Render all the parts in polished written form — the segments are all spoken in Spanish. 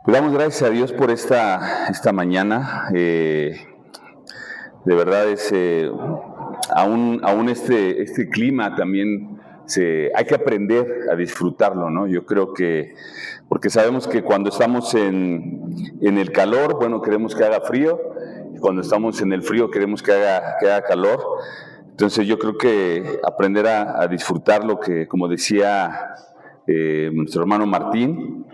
Le damos gracias a Dios por esta mañana. De verdad aún este clima también hay que aprender a disfrutarlo, ¿no? Yo creo que, porque sabemos que cuando estamos en el calor, bueno, queremos que haga frío, y cuando estamos en el frío queremos que haga calor. Entonces yo creo que aprender a disfrutar lo que, como decía nuestro hermano Martín,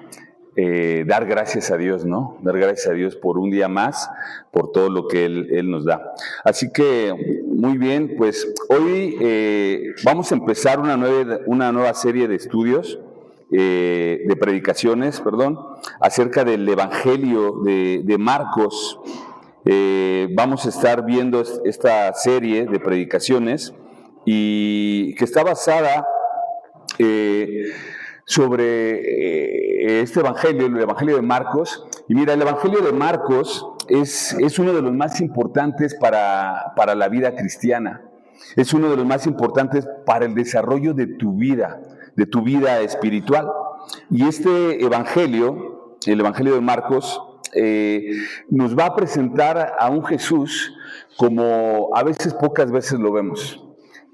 dar gracias a Dios, ¿no? Dar gracias a Dios por un día más, por todo lo que Él nos da. Así que, muy bien, pues hoy vamos a empezar una nueva serie de estudios, de predicaciones, acerca del Evangelio de Marcos. Vamos a estar viendo esta serie de predicaciones y que está basada sobre este Evangelio, el Evangelio de Marcos. Y mira, el Evangelio de Marcos es uno de los más importantes para la vida cristiana. Es uno de los más importantes para el desarrollo de tu vida espiritual. Y este Evangelio, el Evangelio de Marcos, nos va a presentar a un Jesús como a veces, pocas veces lo vemos.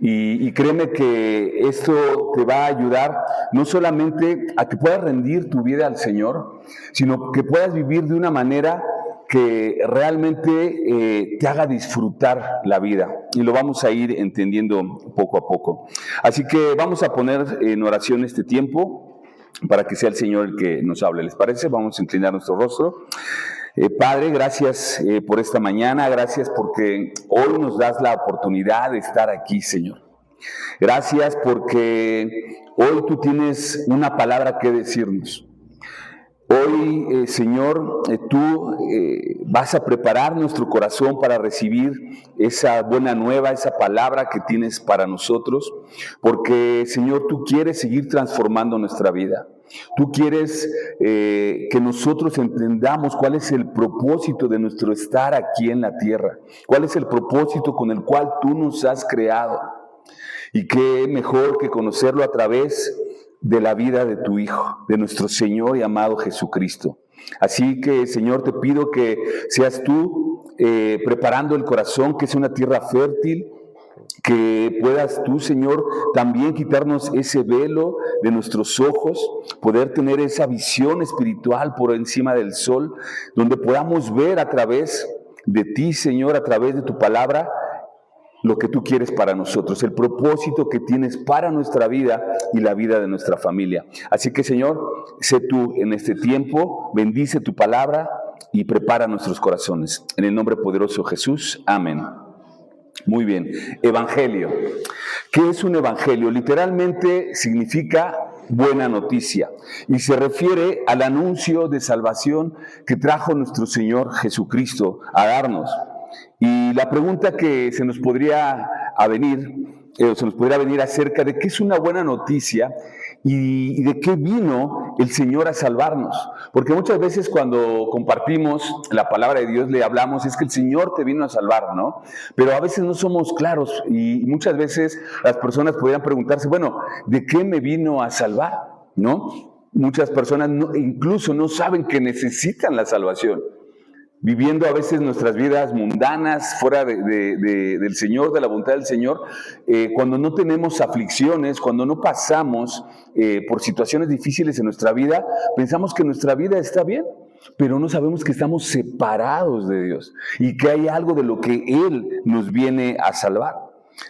Y créeme que esto te va a ayudar no solamente a que puedas rendir tu vida al Señor, sino que puedas vivir de una manera que realmente te haga disfrutar la vida. Y lo vamos a ir entendiendo poco a poco. Así que vamos a poner en oración este tiempo para que sea el Señor el que nos hable. ¿Les parece? Vamos a inclinar nuestro rostro. Padre, gracias por esta mañana, gracias porque hoy nos das la oportunidad de estar aquí, Señor. Gracias porque hoy tú tienes una palabra que decirnos. Hoy, Señor, tú vas a preparar nuestro corazón para recibir esa buena nueva, esa palabra que tienes para nosotros, porque, Señor, tú quieres seguir transformando nuestra vida. Tú quieres que nosotros entendamos cuál es el propósito de nuestro estar aquí en la tierra, cuál es el propósito con el cual tú nos has creado. Y qué mejor que conocerlo a través de la vida de tu Hijo, de nuestro Señor y amado Jesucristo. Así que, Señor, te pido que seas tú preparando el corazón, que sea una tierra fértil, que puedas tú, Señor, también quitarnos ese velo de nuestros ojos, poder tener esa visión espiritual por encima del sol, donde podamos ver a través de ti, Señor, a través de tu palabra, lo que tú quieres para nosotros, el propósito que tienes para nuestra vida y la vida de nuestra familia. Así que, Señor, sé tú en este tiempo, bendice tu palabra y prepara nuestros corazones. En el nombre poderoso de Jesús, amén. Muy bien, evangelio. ¿Qué es un evangelio? Literalmente significa buena noticia y se refiere al anuncio de salvación que trajo nuestro Señor Jesucristo a darnos. Y la pregunta que se nos podría venir acerca de qué es una buena noticia y de qué vino el Señor a salvarnos. Porque muchas veces cuando compartimos la palabra de Dios, le hablamos, es que el Señor te vino a salvar, ¿no? Pero a veces no somos claros y muchas veces las personas podrían preguntarse, bueno, ¿de qué me vino a salvar? ¿No? Muchas personas incluso no saben que necesitan la salvación. Viviendo a veces nuestras vidas mundanas, fuera del Señor, de la voluntad del Señor, cuando no tenemos aflicciones, cuando no pasamos por situaciones difíciles en nuestra vida, pensamos que nuestra vida está bien, pero no sabemos que estamos separados de Dios y que hay algo de lo que Él nos viene a salvar.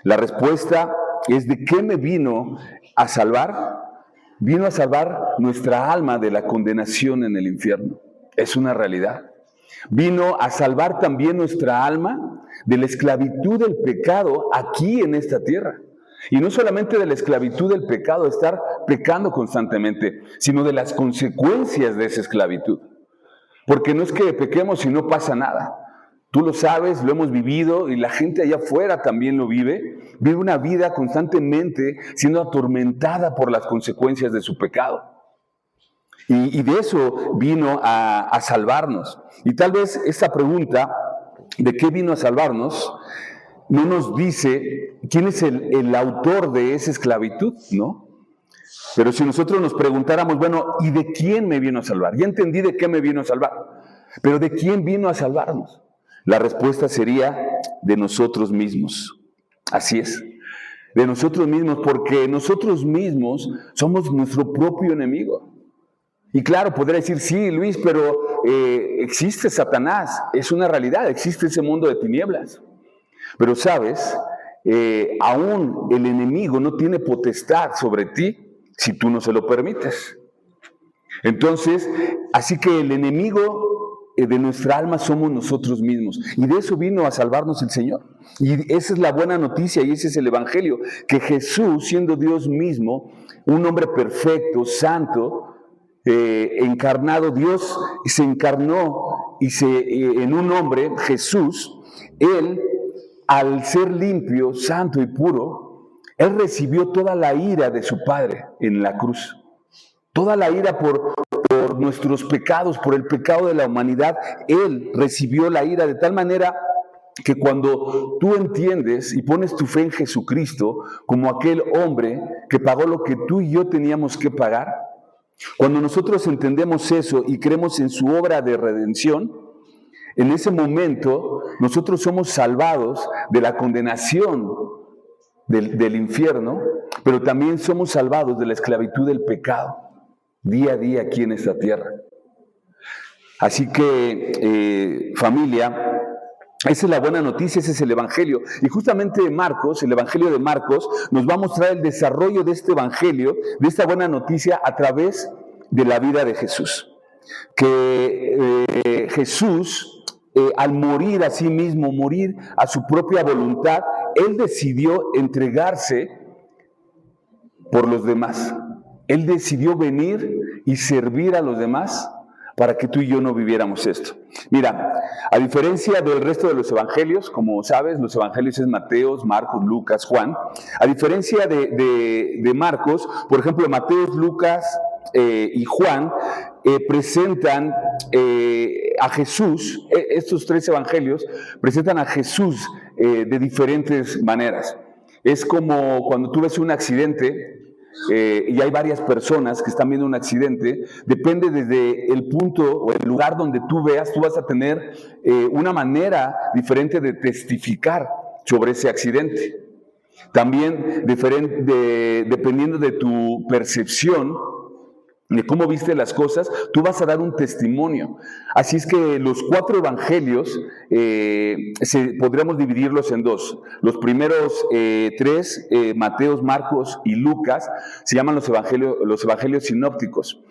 La respuesta es: ¿de qué me vino a salvar? Vino a salvar nuestra alma de la condenación en el infierno. Es una realidad. Vino a salvar también nuestra alma de la esclavitud del pecado aquí en esta tierra. Y no solamente de la esclavitud del pecado, de estar pecando constantemente, sino de las consecuencias de esa esclavitud. Porque no es que pequemos y no pasa nada. Tú lo sabes, lo hemos vivido y la gente allá afuera también lo vive. Vive una vida constantemente siendo atormentada por las consecuencias de su pecado. Y de eso vino a salvarnos. Y tal vez esta pregunta, ¿de qué vino a salvarnos?, no nos dice quién es el autor de esa esclavitud, ¿no? Pero si nosotros nos preguntáramos, bueno, ¿y de quién me vino a salvar? Ya entendí de qué me vino a salvar, pero ¿de quién vino a salvarnos? La respuesta sería de nosotros mismos. Así es, de nosotros mismos, porque nosotros mismos somos nuestro propio enemigo. Y claro, podría decir, sí, Luis, pero existe Satanás, es una realidad, existe ese mundo de tinieblas. Pero sabes, aún el enemigo no tiene potestad sobre ti si tú no se lo permites. Entonces, así que el enemigo de nuestra alma somos nosotros mismos. Y de eso vino a salvarnos el Señor. Y esa es la buena noticia y ese es el Evangelio, que Jesús, siendo Dios mismo, un hombre perfecto, santo, encarnado, Dios se encarnó y en un hombre, Jesús, Él, al ser limpio, santo y puro, Él recibió toda la ira de su Padre en la cruz. Toda la ira por nuestros pecados, por el pecado de la humanidad, Él recibió la ira de tal manera que cuando tú entiendes y pones tu fe en Jesucristo como aquel hombre que pagó lo que tú y yo teníamos que pagar, cuando nosotros entendemos eso y creemos en su obra de redención, en ese momento nosotros somos salvados de la condenación del infierno, pero también somos salvados de la esclavitud del pecado, día a día aquí en esta tierra. Así que, familia, esa es la buena noticia, ese es el Evangelio. Y justamente Marcos, el Evangelio de Marcos, nos va a mostrar el desarrollo de este Evangelio, de esta buena noticia a través de la vida de Jesús. Que Jesús, al morir a sí mismo, morir a su propia voluntad, Él decidió entregarse por los demás. Él decidió venir y servir a los demás para que tú y yo no viviéramos esto. Mira, a diferencia del resto de los evangelios, como sabes, los evangelios es Mateo, Marcos, Lucas, Juan. A diferencia de Marcos, por ejemplo, Mateo, Lucas y Juan presentan a Jesús, estos tres evangelios presentan a Jesús de diferentes maneras. Es como cuando tú ves un accidente y hay varias personas que están viendo un accidente, depende desde el punto o el lugar donde tú veas, tú vas a tener una manera diferente de testificar sobre ese accidente. También dependiendo de tu percepción, de cómo viste las cosas, tú vas a dar un testimonio. Así es que los 4 evangelios podríamos dividirlos en 2. Los primeros 3, Mateo, Marcos y Lucas, se llaman los evangelios sinópticos.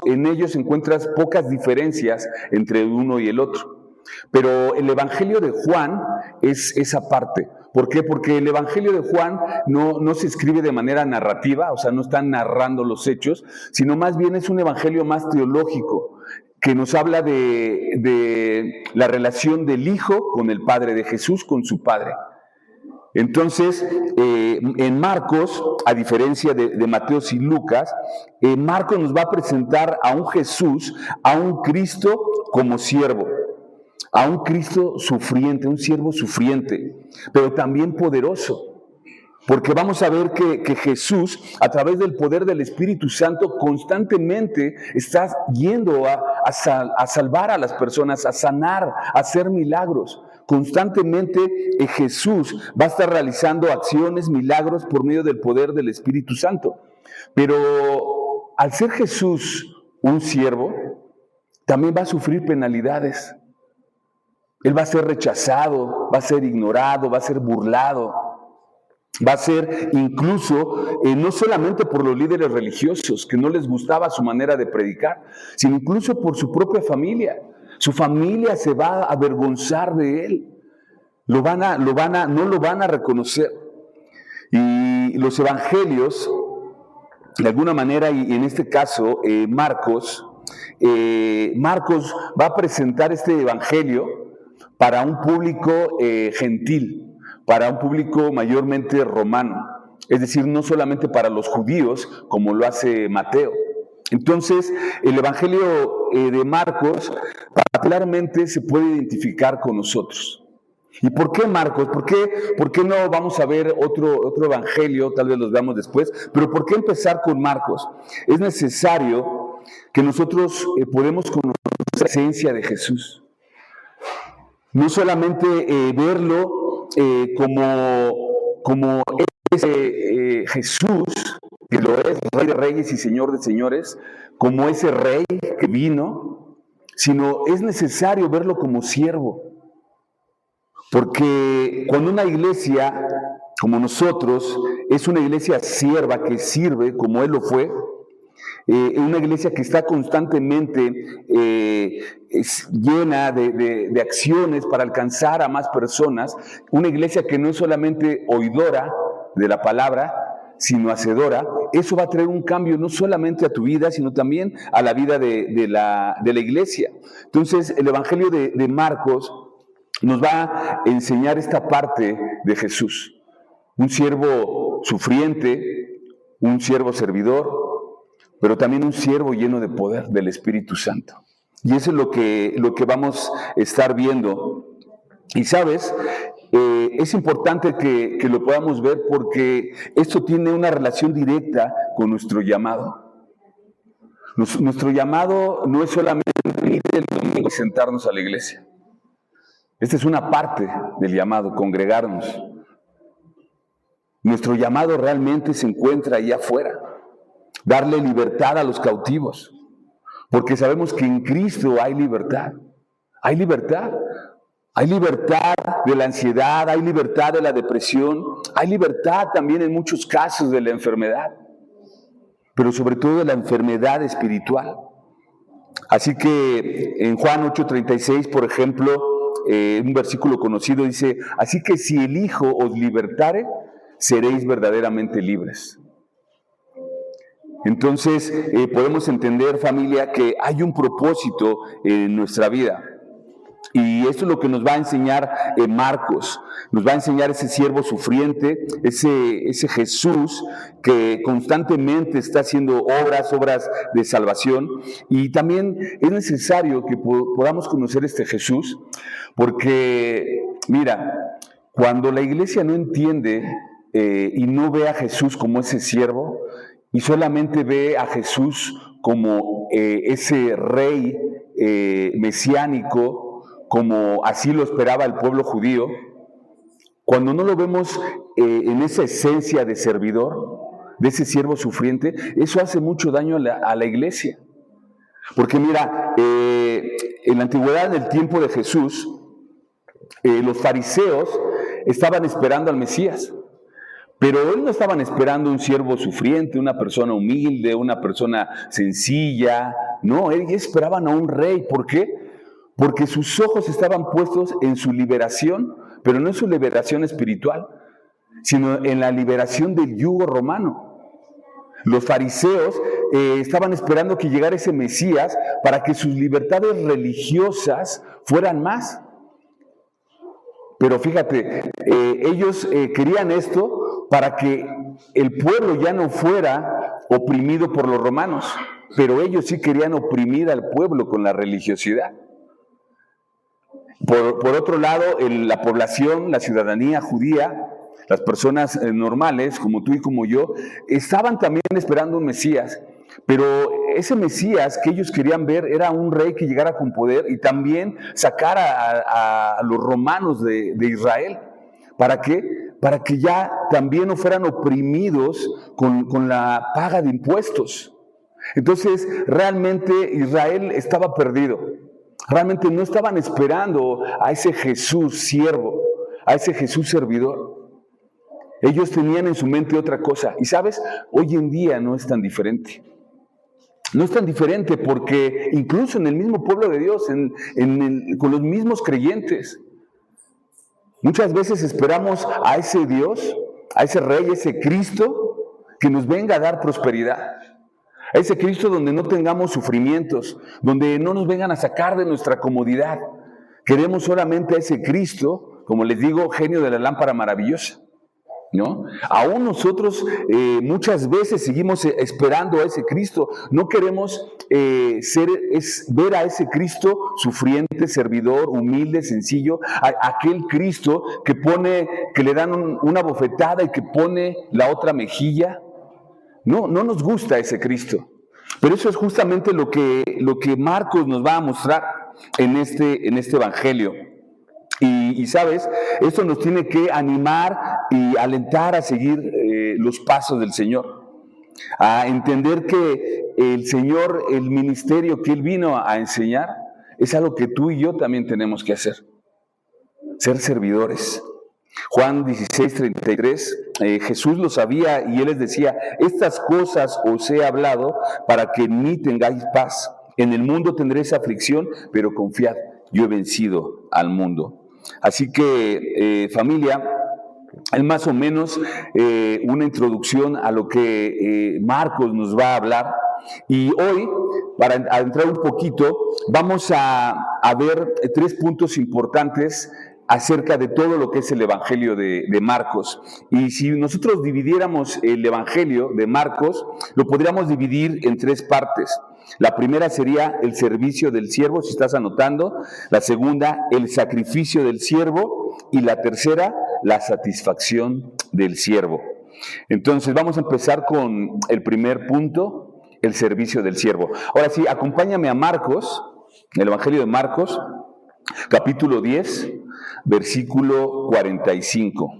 En ellos encuentras pocas diferencias entre uno y el otro. Pero el evangelio de Juan es esa parte. ¿Por qué? Porque el Evangelio de Juan no se escribe de manera narrativa, o sea, no está narrando los hechos, sino más bien es un evangelio más teológico, que nos habla de la relación del Hijo con el Padre, de Jesús con su Padre. Entonces, en Marcos, a diferencia de Mateo y Lucas, Marcos nos va a presentar a un Jesús, a un Cristo como siervo. A un Cristo sufriente, un siervo sufriente, pero también poderoso. Porque vamos a ver que Jesús, a través del poder del Espíritu Santo, constantemente está yendo a salvar a las personas, a sanar, a hacer milagros. Constantemente Jesús va a estar realizando acciones, milagros por medio del poder del Espíritu Santo. Pero al ser Jesús un siervo, también va a sufrir penalidades. Él va a ser rechazado, va a ser ignorado, va a ser burlado, va a ser incluso, no solamente por los líderes religiosos, que no les gustaba su manera de predicar, sino incluso por su propia familia. Su familia se va a avergonzar de él, no lo van a reconocer. Y los evangelios, de alguna manera, y en este caso Marcos va a presentar este evangelio para un público gentil, para un público mayormente romano, es decir, no solamente para los judíos, como lo hace Mateo. Entonces, el Evangelio de Marcos particularmente se puede identificar con nosotros. ¿Y por qué Marcos? ¿Por qué no vamos a ver otro evangelio? Tal vez los veamos después. Pero ¿por qué empezar con Marcos? Es necesario que nosotros podemos conocer la esencia de Jesús. No solamente verlo como ese Jesús, que lo es, Rey de Reyes y Señor de Señores, como ese Rey que vino, sino es necesario verlo como siervo. Porque cuando una iglesia, como nosotros, es una iglesia sierva que sirve, como Él lo fue, una iglesia que está constantemente llena de acciones para alcanzar a más personas, una iglesia que no es solamente oidora de la palabra, sino hacedora, eso va a traer un cambio no solamente a tu vida, sino también a la vida de la iglesia. Entonces, el Evangelio de Marcos nos va a enseñar esta parte de Jesús. Un siervo sufriente, un siervo servidor, pero también un siervo lleno de poder del Espíritu Santo. Y eso es lo que vamos a estar viendo. Y sabes, es importante que lo podamos ver porque esto tiene una relación directa con nuestro llamado. Nuestro llamado no es solamente venir el domingo y sentarnos a la iglesia. Esta es una parte del llamado, congregarnos. Nuestro llamado realmente se encuentra allá afuera. Darle libertad a los cautivos, porque sabemos que en Cristo hay libertad. Hay libertad. Hay libertad de la ansiedad, hay libertad de la depresión, hay libertad también en muchos casos de la enfermedad, pero sobre todo de la enfermedad espiritual. Así que en Juan 8:36, por ejemplo, un versículo conocido dice, así que si el Hijo os libertare, seréis verdaderamente libres. Entonces, podemos entender, familia, que hay un propósito en nuestra vida. Y esto es lo que nos va a enseñar Marcos. Nos va a enseñar ese siervo sufriente, ese Jesús que constantemente está haciendo obras de salvación. Y también es necesario que podamos conocer este Jesús, porque, mira, cuando la iglesia no entiende y no ve a Jesús como ese siervo, y solamente ve a Jesús como ese rey mesiánico, como así lo esperaba el pueblo judío, cuando no lo vemos en esa esencia de servidor, de ese siervo sufriente, eso hace mucho daño a la iglesia. Porque mira, en la antigüedad, en el tiempo de Jesús, los fariseos estaban esperando al Mesías. Pero ellos no estaban esperando un siervo sufriente, una persona humilde, una persona sencilla. No, ellos esperaban a un rey. ¿Por qué? Porque sus ojos estaban puestos en su liberación, pero no en su liberación espiritual, sino en la liberación del yugo romano. Los fariseos estaban esperando que llegara ese Mesías para que sus libertades religiosas fueran más. Pero fíjate, ellos querían esto para que el pueblo ya no fuera oprimido por los romanos, pero ellos sí querían oprimir al pueblo con la religiosidad. Por otro lado, la población, la ciudadanía judía, las personas normales, como tú y como yo, estaban también esperando un Mesías, pero ese Mesías que ellos querían ver era un rey que llegara con poder y también sacara a los romanos de Israel. ¿Para qué? Para que ya también no fueran oprimidos con la paga de impuestos. Entonces, realmente Israel estaba perdido. Realmente no estaban esperando a ese Jesús siervo, a ese Jesús servidor. Ellos tenían en su mente otra cosa. Y sabes, hoy en día no es tan diferente. No es tan diferente porque incluso en el mismo pueblo de Dios, con los mismos creyentes, muchas veces esperamos a ese Dios, a ese Rey, a ese Cristo, que nos venga a dar prosperidad. A ese Cristo donde no tengamos sufrimientos, donde no nos vengan a sacar de nuestra comodidad. Queremos solamente a ese Cristo, como les digo, genio de la lámpara maravillosa. ¿no? Aún nosotros muchas veces seguimos esperando a ese Cristo. No queremos ver a ese Cristo sufriente, servidor, humilde, sencillo, aquel Cristo que le dan una bofetada y que pone la otra mejilla. No nos gusta ese Cristo. Pero eso es justamente lo que Marcos nos va a mostrar en este evangelio. Y sabes, esto nos tiene que animar y alentar a seguir los pasos del Señor, a entender que el Señor, el ministerio que Él vino a enseñar, es algo que tú y yo también tenemos que hacer, ser servidores. Juan 16:33, Jesús lo sabía y Él les decía: estas cosas os he hablado para que en mí tengáis paz. En el mundo tendréis aflicción, pero confiad, yo he vencido al mundo. Así que, familia, es más o menos una introducción a lo que Marcos nos va a hablar. Y hoy, para entrar un poquito, vamos a ver 3 puntos importantes acerca de todo lo que es el Evangelio de Marcos. Y si nosotros dividiéramos el Evangelio de Marcos, lo podríamos dividir en 3 partes. La primera sería el servicio del siervo, si estás anotando. La segunda, el sacrificio del siervo. Y la tercera, la satisfacción del siervo. Entonces, vamos a empezar con el primer punto, el servicio del siervo. Ahora sí, acompáñame a Marcos, el Evangelio de Marcos, capítulo 10, versículo 45.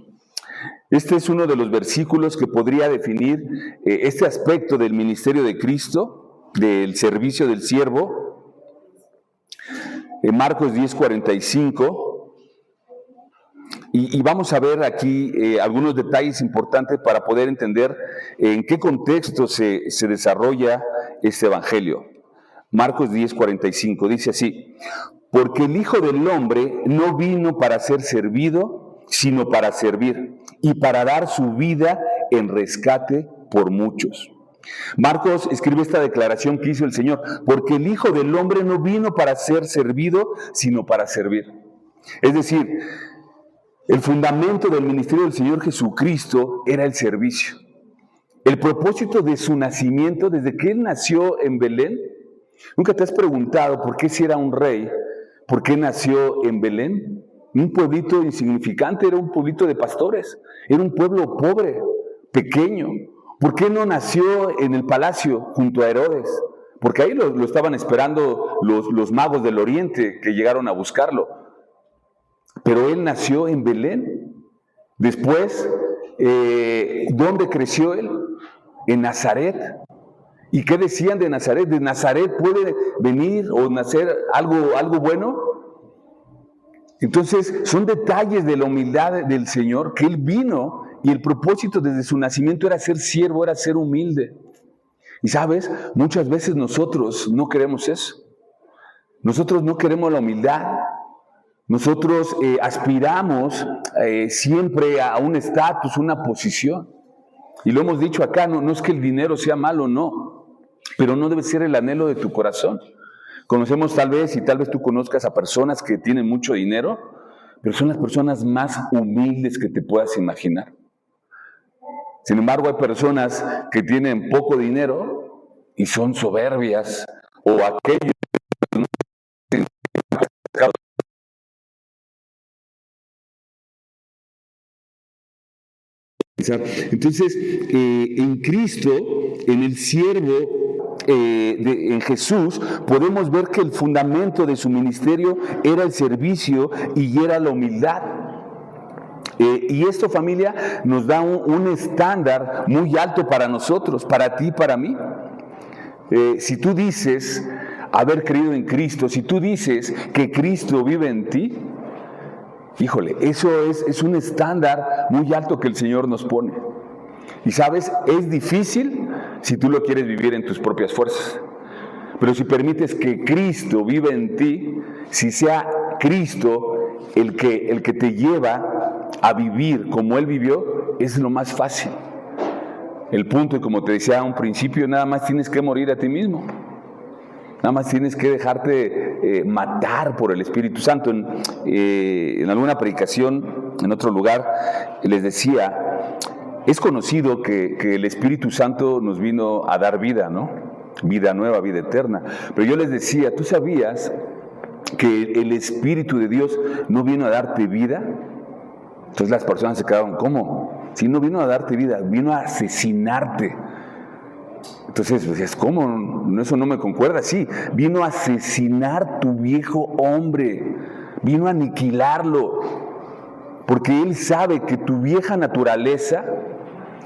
Este es uno de los versículos que podría definir este aspecto del ministerio de Cristo, del servicio del siervo. En Marcos 10, 45. Y vamos a ver aquí algunos detalles importantes para poder entender en qué contexto se desarrolla este evangelio. Marcos 10, 45 dice así: porque el Hijo del Hombre no vino para ser servido, sino para servir, y para dar su vida en rescate por muchos. Marcos escribe esta declaración que hizo el Señor: porque el Hijo del Hombre no vino para ser servido, sino para servir. Es decir, el fundamento del ministerio del Señor Jesucristo era el servicio. El propósito de su nacimiento, desde que Él nació en Belén, ¿nunca te has preguntado por qué si era un rey, por qué nació en Belén? Un pueblito insignificante, era un pueblito de pastores, era un pueblo pobre, pequeño. ¿Por qué no nació en el palacio junto a Herodes? Porque ahí lo estaban esperando los magos del oriente que llegaron a buscarlo. Pero Él nació en Belén. Después, ¿dónde creció Él? En Nazaret. ¿Y qué decían de Nazaret? ¿De Nazaret puede venir o nacer algo bueno? Entonces, son detalles de la humildad del Señor, que Él vino y el propósito desde su nacimiento era ser siervo, era ser humilde. Y sabes, muchas veces nosotros no queremos eso. Nosotros no queremos la humildad. Nosotros aspiramos siempre a un estatus, una posición. Y lo hemos dicho acá, no es que el dinero sea malo, no. Pero no debe ser el anhelo de tu corazón. Conocemos tal vez tú conozcas a personas que tienen mucho dinero, pero son las personas más humildes que te puedas imaginar. Sin embargo, hay personas que tienen poco dinero y son soberbias, o aquellos que no tienen. Entonces, en Cristo, en el siervo, en Jesús, podemos ver que el fundamento de su ministerio era el servicio y era la humildad. Y esto, familia, nos da un estándar muy alto para nosotros, para ti y para mí. Si tú dices haber creído en Cristo, si tú dices que Cristo vive en ti, híjole, eso es un estándar muy alto que el Señor nos pone. Y sabes, es difícil si tú lo quieres vivir en tus propias fuerzas. Pero si permites que Cristo viva en ti, si sea Cristo el que te lleva a vivir como Él vivió, es lo más fácil. El punto, y como te decía a un principio, nada más tienes que morir a ti mismo. Nada más tienes que dejarte matar por el Espíritu Santo. En alguna predicación, en otro lugar, les decía es conocido que el Espíritu Santo nos vino a dar vida, ¿no? Vida nueva, vida eterna. Pero yo les decía, ¿tú sabías que el Espíritu de Dios no vino a darte vida? Entonces las personas se quedaron, ¿cómo? Si no vino a darte vida, vino a asesinarte. Entonces decías, ¿cómo? Eso no me concuerda. Sí, vino a asesinar tu viejo hombre, vino a aniquilarlo, porque Él sabe que tu vieja naturaleza,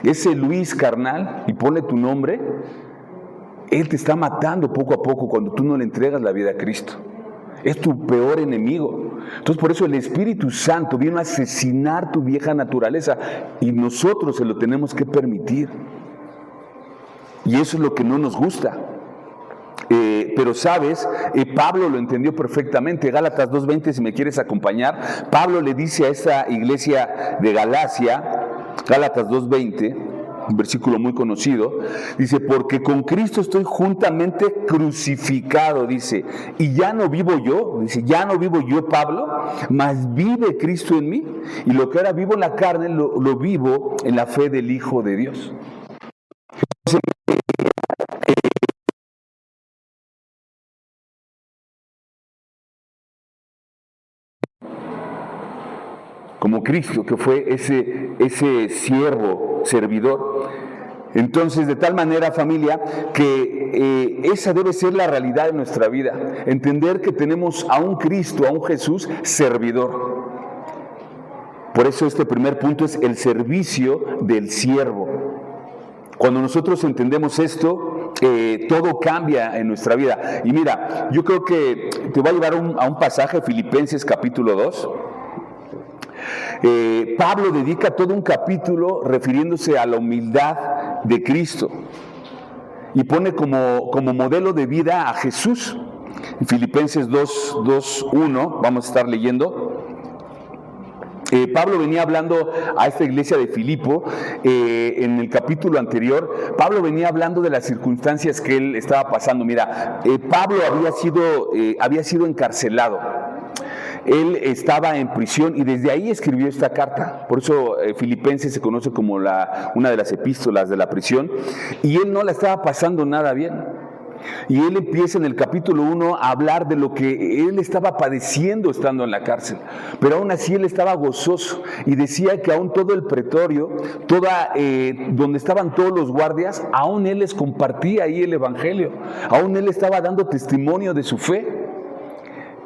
ese Luis carnal, y ponle tu nombre, Él te está matando poco a poco cuando tú no le entregas la vida a Cristo. Es tu peor enemigo. Entonces por eso el Espíritu Santo vino a asesinar tu vieja naturaleza y nosotros se lo tenemos que permitir. Y eso es lo que no nos gusta. Pero sabes, Pablo lo entendió perfectamente. Gálatas 2:20, si me quieres acompañar. Pablo le dice a esa iglesia de Galacia, Gálatas 2:20, un versículo muy conocido, dice, porque con Cristo estoy juntamente crucificado, dice, y ya no vivo yo, dice, ya no vivo yo, Pablo, mas vive Cristo en mí, y lo que ahora vivo en la carne, lo vivo en la fe del Hijo de Dios. Como Cristo, que fue ese siervo, servidor. Entonces, de tal manera, familia, que esa debe ser la realidad de nuestra vida. Entender que tenemos a un Cristo, a un Jesús servidor. Por eso este primer punto es el servicio del siervo. Cuando nosotros entendemos esto, todo cambia en nuestra vida. Y mira, yo creo que te voy a llevar a un pasaje, Filipenses capítulo 2. Pablo dedica todo un capítulo refiriéndose a la humildad de Cristo y pone como modelo de vida a Jesús. En Filipenses 2:1 vamos a estar leyendo. Pablo venía hablando a esta iglesia de Filipo en el capítulo anterior. Pablo venía hablando de las circunstancias que él estaba pasando. Mira, Pablo había sido encarcelado. Él estaba en prisión y desde ahí escribió esta carta. Por eso Filipenses se conoce como una de las epístolas de la prisión. Y él no la estaba pasando nada bien. Y él empieza en el capítulo 1 a hablar de lo que él estaba padeciendo estando en la cárcel. Pero aún así él estaba gozoso y decía que aún todo el pretorio, donde estaban todos los guardias, aún él les compartía ahí el evangelio. Aún él estaba dando testimonio de su fe.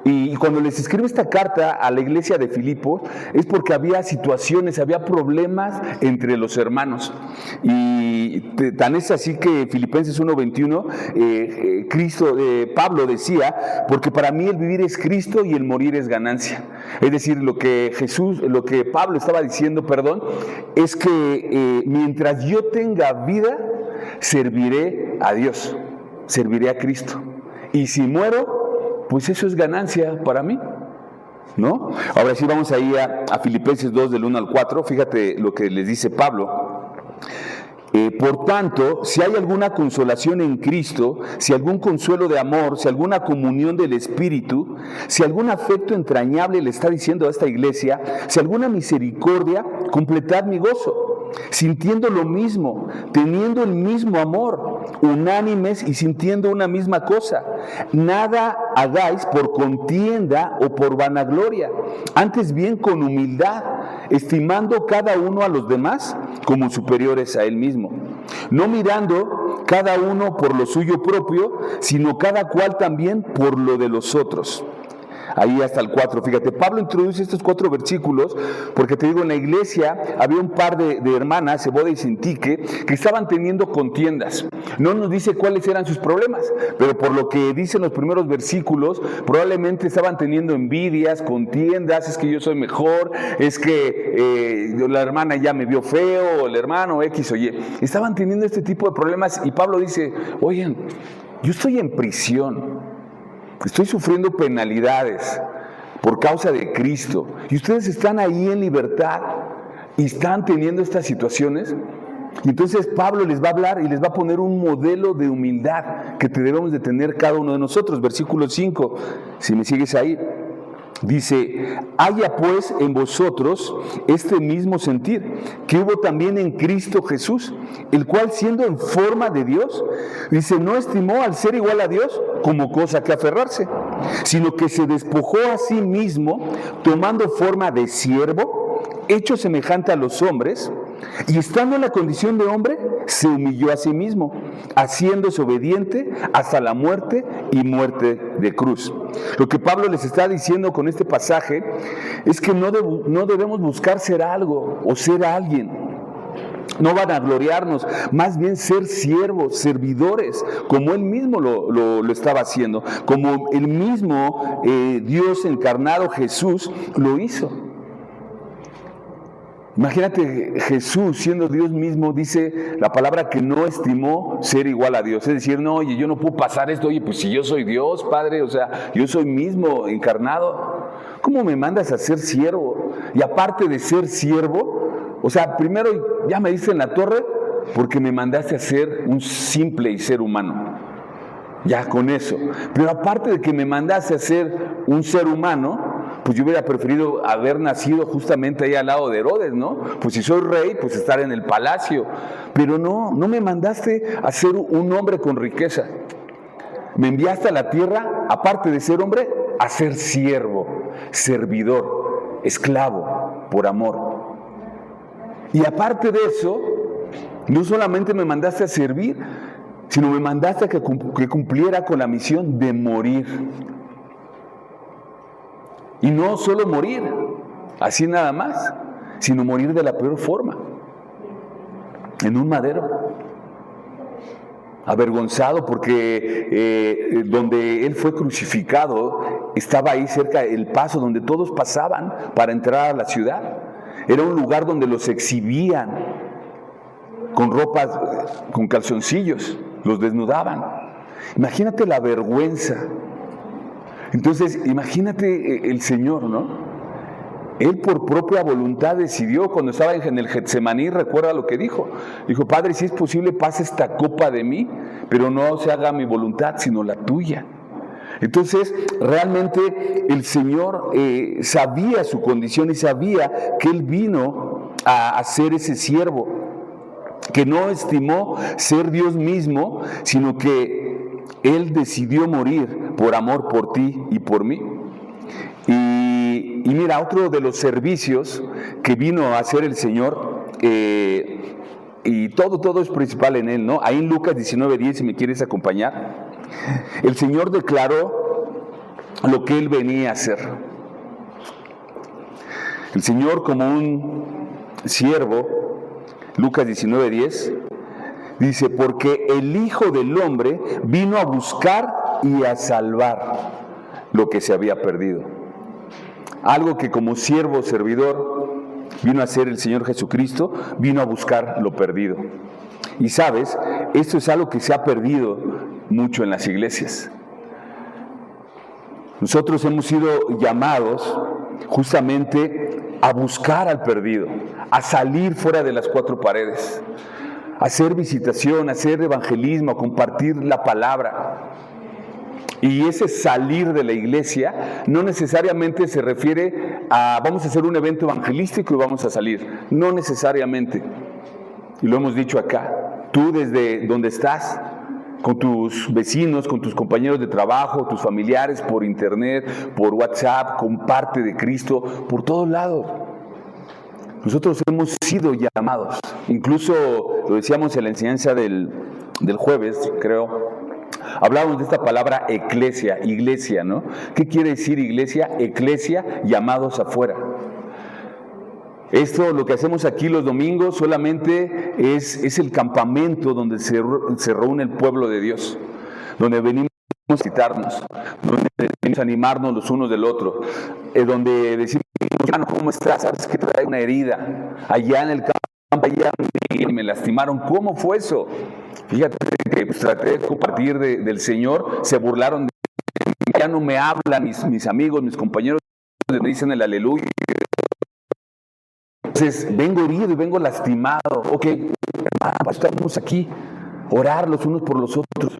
Y cuando les escribe esta carta a la iglesia de Filipo, es porque había situaciones, había problemas entre los hermanos. Y tan es así que Filipenses 1:21, Pablo decía, porque para mí el vivir es Cristo y el morir es ganancia. Es decir, lo que Pablo estaba diciendo, es que mientras yo tenga vida, serviré a Dios, serviré a Cristo. Y si muero, pues eso es ganancia para mí, ¿no? Ahora sí vamos ahí a Filipenses 2 del 1 al 4, fíjate lo que les dice Pablo. Por tanto, si hay alguna consolación en Cristo, si algún consuelo de amor, si alguna comunión del Espíritu, si algún afecto entrañable, le está diciendo a esta iglesia, si alguna misericordia, completad mi gozo, sintiendo lo mismo, teniendo el mismo amor, unánimes y sintiendo una misma cosa. Nada hagáis por contienda o por vanagloria, antes bien con humildad, estimando cada uno a los demás como superiores a él mismo, no mirando cada uno por lo suyo propio, sino cada cual también por lo de los otros. Ahí hasta el 4, fíjate, Pablo introduce estos 4 versículos porque te digo, en la iglesia había un par de hermanas, Ebodia y Sintique, que estaban teniendo contiendas. No nos dice cuáles eran sus problemas, pero por lo que dicen los primeros versículos, probablemente estaban teniendo envidias, contiendas, es que yo soy mejor, es que la hermana ya me vio feo, o el hermano X o Y. Estaban teniendo este tipo de problemas y Pablo dice, oigan, yo estoy en prisión. Estoy sufriendo penalidades por causa de Cristo. Y ustedes están ahí en libertad y están teniendo estas situaciones. Y entonces Pablo les va a hablar y les va a poner un modelo de humildad que debemos de tener cada uno de nosotros. Versículo 5, si me sigues ahí. Dice, haya pues en vosotros este mismo sentir que hubo también en Cristo Jesús, el cual siendo en forma de Dios, dice, no estimó al ser igual a Dios como cosa que aferrarse, sino que se despojó a sí mismo, tomando forma de siervo, hecho semejante a los hombres, y estando en la condición de hombre, se humilló a sí mismo, haciéndose obediente hasta la muerte y muerte de cruz. Lo que Pablo les está diciendo con este pasaje es que no debemos buscar ser algo o ser alguien. No van a gloriarnos, más bien ser siervos, servidores, como Él mismo lo estaba haciendo, como el mismo Dios encarnado Jesús lo hizo. Imagínate, Jesús siendo Dios mismo, dice la palabra que no estimó ser igual a Dios. Es decir, no, oye, yo no puedo pasar esto, oye, pues si yo soy Dios, Padre, o sea, yo soy mismo encarnado. ¿Cómo me mandas a ser siervo? Y aparte de ser siervo, o sea, primero ya me diste en la torre porque me mandaste a ser un simple y ser humano. Ya con eso. Pero aparte de que me mandaste a ser un ser humano, pues yo hubiera preferido haber nacido justamente ahí al lado de Herodes, ¿no? Pues si soy rey, pues estar en el palacio. Pero no me mandaste a ser un hombre con riqueza. Me enviaste a la tierra, aparte de ser hombre, a ser siervo, servidor, esclavo, por amor. Y aparte de eso, no solamente me mandaste a servir, sino me mandaste a que cumpliera con la misión de morir. Y no solo morir, así nada más, sino morir de la peor forma, en un madero, avergonzado porque donde Él fue crucificado, estaba ahí cerca el paso donde todos pasaban para entrar a la ciudad. Era un lugar donde los exhibían con ropas, con calzoncillos, los desnudaban. Imagínate la vergüenza. Entonces, imagínate el Señor, ¿no? Él por propia voluntad decidió, cuando estaba en el Getsemaní, recuerda lo que dijo. Dijo, Padre, si es posible, pasa esta copa de mí, pero no se haga mi voluntad, sino la tuya. Entonces, realmente el Señor sabía su condición y sabía que Él vino a ser ese siervo, que no estimó ser Dios mismo, sino que Él decidió morir por amor por ti y por mí. Y mira, otro de los servicios que vino a hacer el Señor, y todo es principal en Él, ¿no? Ahí en Lucas 19:10, si me quieres acompañar, el Señor declaró lo que Él venía a hacer. El Señor, como un siervo, Lucas 19:10, dice, porque el Hijo del Hombre vino a buscar y a salvar lo que se había perdido. Algo que como siervo, servidor, vino a hacer el Señor Jesucristo, vino a buscar lo perdido. Y sabes, esto es algo que se ha perdido mucho en las iglesias. Nosotros hemos sido llamados justamente a buscar al perdido, a salir fuera de las cuatro paredes, a hacer visitación, a hacer evangelismo, a compartir la palabra. Y ese salir de la iglesia no necesariamente se refiere a vamos a hacer un evento evangelístico y vamos a salir. No necesariamente. Y lo hemos dicho acá. Tú desde donde estás, con tus vecinos, con tus compañeros de trabajo, tus familiares, por internet, por WhatsApp, comparte de Cristo, por todos lados. Nosotros hemos sido llamados. Incluso lo decíamos en la enseñanza del jueves, creo. Hablábamos de esta palabra eclesia, iglesia, ¿no? ¿Qué quiere decir iglesia? Eclesia, llamados afuera. Esto, lo que hacemos aquí los domingos, solamente es el campamento donde se reúne el pueblo de Dios, donde venimos a visitarnos, donde venimos a animarnos los unos del otro, donde decimos, hermano, ¿cómo estás? ¿Sabes que trae una herida? Allá en el campo, allá me lastimaron. ¿Cómo fue eso? Fíjate que pues, traté de compartir del Señor, se burlaron de mí, ya no me hablan mis amigos, mis compañeros, me dicen el aleluya. Entonces, vengo herido y vengo lastimado. Ok, hermano, estamos aquí, orar los unos por los otros.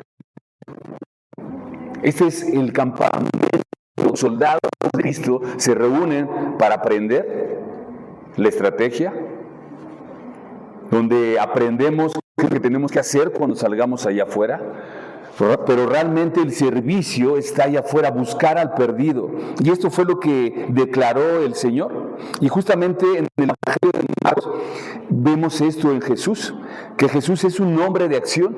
Este es el campamento los soldados de Cristo se reúnen para aprender la estrategia, donde aprendemos qué es lo que tenemos que hacer cuando salgamos allá afuera. Pero realmente el servicio está allá afuera, buscar al perdido. Y esto fue lo que declaró el Señor. Y justamente en el Evangelio de Marcos vemos esto en Jesús, que Jesús es un hombre de acción,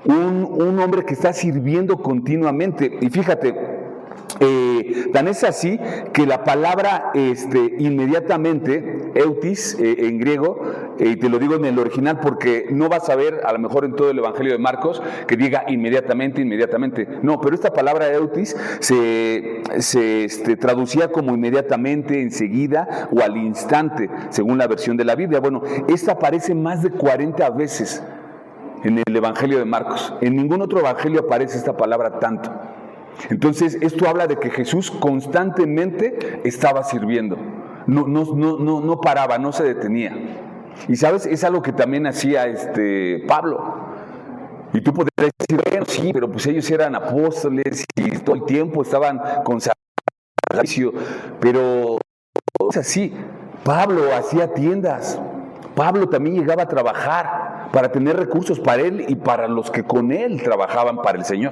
un hombre que está sirviendo continuamente. Y fíjate, tan es así que la palabra inmediatamente, eutis en griego, y te lo digo en el original porque no vas a ver a lo mejor en todo el Evangelio de Marcos que diga inmediatamente. No, pero esta palabra eutis se traducía como inmediatamente, enseguida o al instante, según la versión de la Biblia. Bueno, esta aparece más de 40 veces en el Evangelio de Marcos. En ningún otro evangelio aparece esta palabra tanto. Entonces, esto habla de que Jesús constantemente estaba sirviendo. No paraba, no se detenía. Y sabes, es algo que también hacía Pablo. Y tú podrías decir, bueno, sí, pero pues ellos eran apóstoles y todo el tiempo estaban consagrados al servicio. Pero es así. Pablo hacía tiendas. Pablo también llegaba a trabajar para tener recursos para él y para los que con él trabajaban para el Señor.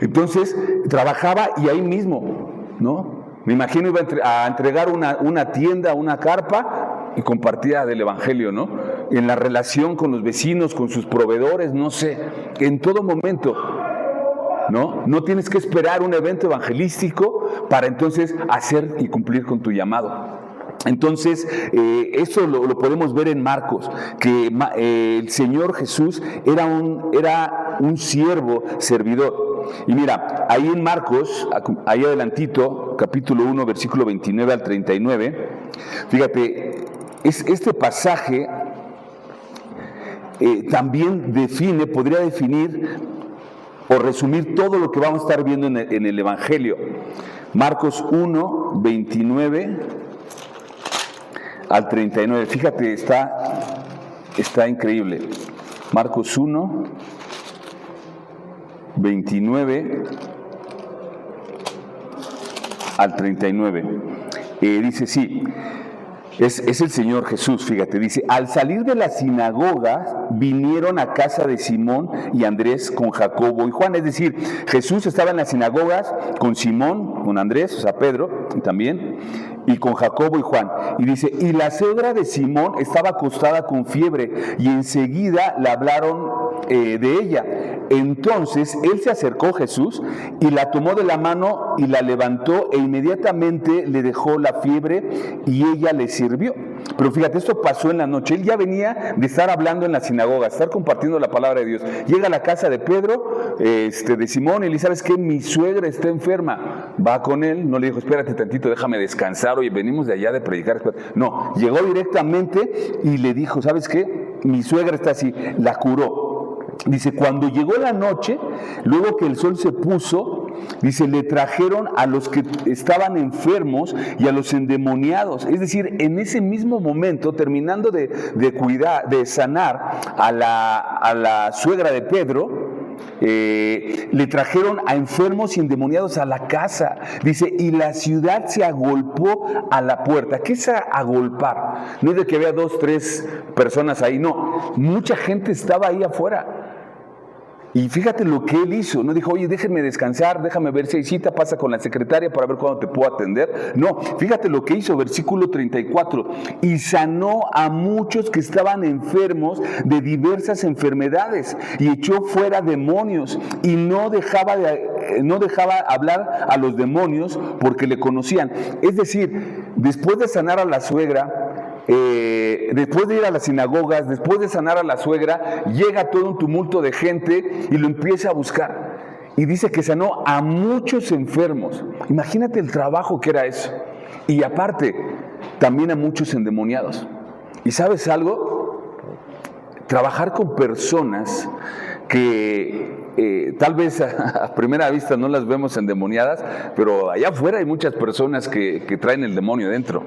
Entonces, trabajaba y ahí mismo, ¿no? Me imagino iba a entregar una tienda, una carpa y compartía del Evangelio, ¿no? En la relación con los vecinos, con sus proveedores, no sé, en todo momento, ¿no? No tienes que esperar un evento evangelístico para entonces hacer y cumplir con tu llamado. Entonces, eso lo podemos ver en Marcos, que el Señor Jesús era un siervo servidor. Y mira, ahí en Marcos, ahí adelantito, capítulo 1, versículo 29 al 39, fíjate, este pasaje también podría definir o resumir todo lo que vamos a estar viendo en el Evangelio. Marcos 1, 29 al 39, fíjate, está increíble. Marcos 1, 29 al 39. Dice, sí, es el Señor Jesús, fíjate, dice, al salir de la sinagoga vinieron a casa de Simón y Andrés con Jacobo y Juan. Es decir, Jesús estaba en las sinagogas con Simón, con Andrés, o sea, Pedro también, y con Jacobo y Juan. Y dice, y la suegra de Simón estaba acostada con fiebre, y enseguida le hablaron de ella. Entonces él se acercó a Jesús y la tomó de la mano y la levantó, e inmediatamente le dejó la fiebre y ella le sirvió. Pero fíjate, esto pasó en la noche. Él ya venía de estar hablando en la sinagoga, estar compartiendo la palabra de Dios. Llega a la casa de Pedro, de Simón, y le dice, ¿sabes qué? Mi suegra está enferma. Va con él, no le dijo, espérate tantito, déjame descansar, oye, venimos de allá de predicar. No, llegó directamente y le dijo, ¿sabes qué? Mi suegra está así, la curó. Dice, cuando llegó la noche, luego que el sol se puso, dice, le trajeron a los que estaban enfermos y a los endemoniados. Es decir, en ese mismo momento, terminando de sanar a la suegra de Pedro, le trajeron a enfermos y endemoniados a la casa. Dice, y la ciudad se agolpó a la puerta. ¿Qué es agolpar? No es de que había 2, 3 personas ahí, no. Mucha gente estaba ahí afuera. Y fíjate lo que él hizo. No dijo, oye, déjenme descansar, déjame ver si hay cita, pasa con la secretaria para ver cuándo te puedo atender. No, fíjate lo que hizo, versículo 34. Y sanó a muchos que estaban enfermos de diversas enfermedades y echó fuera demonios, y no dejaba hablar a los demonios porque le conocían. Es decir, después de sanar a la suegra, después de ir a las sinagogas, después de sanar a la suegra, llega todo un tumulto de gente y lo empieza a buscar. Y dice que sanó a muchos enfermos. Imagínate el trabajo que era eso. Y aparte, también a muchos endemoniados. ¿Y sabes algo? Trabajar con personas que tal vez a primera vista no las vemos endemoniadas, pero allá afuera hay muchas personas que traen el demonio dentro.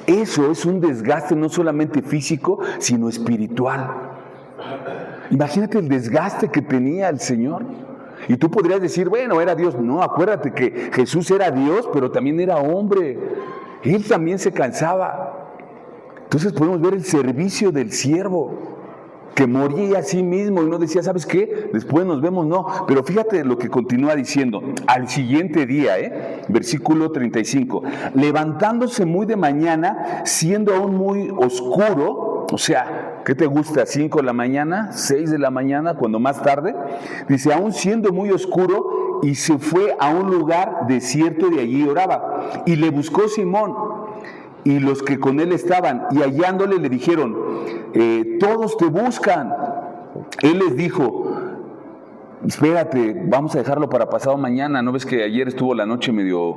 Eso es un desgaste no solamente físico, sino espiritual. Imagínate el desgaste que tenía el Señor. Y tú podrías decir, bueno, era Dios. No, acuérdate que Jesús era Dios, pero también era hombre. Él también se cansaba. Entonces podemos ver el servicio del siervo, que moría a sí mismo y no decía, ¿sabes qué? Después nos vemos, no. Pero fíjate lo que continúa diciendo. Al siguiente día, versículo 35, levantándose muy de mañana, siendo aún muy oscuro, o sea, ¿qué te gusta? ¿5 de la mañana? ¿6 de la mañana? Cuando más tarde. Dice, aún siendo muy oscuro, y se fue a un lugar desierto y allí oraba. Y le buscó Simón y los que con él estaban, y hallándole le dijeron, todos te buscan. Él les dijo, espérate, vamos a dejarlo para pasado mañana. ¿No ves que ayer estuvo la noche medio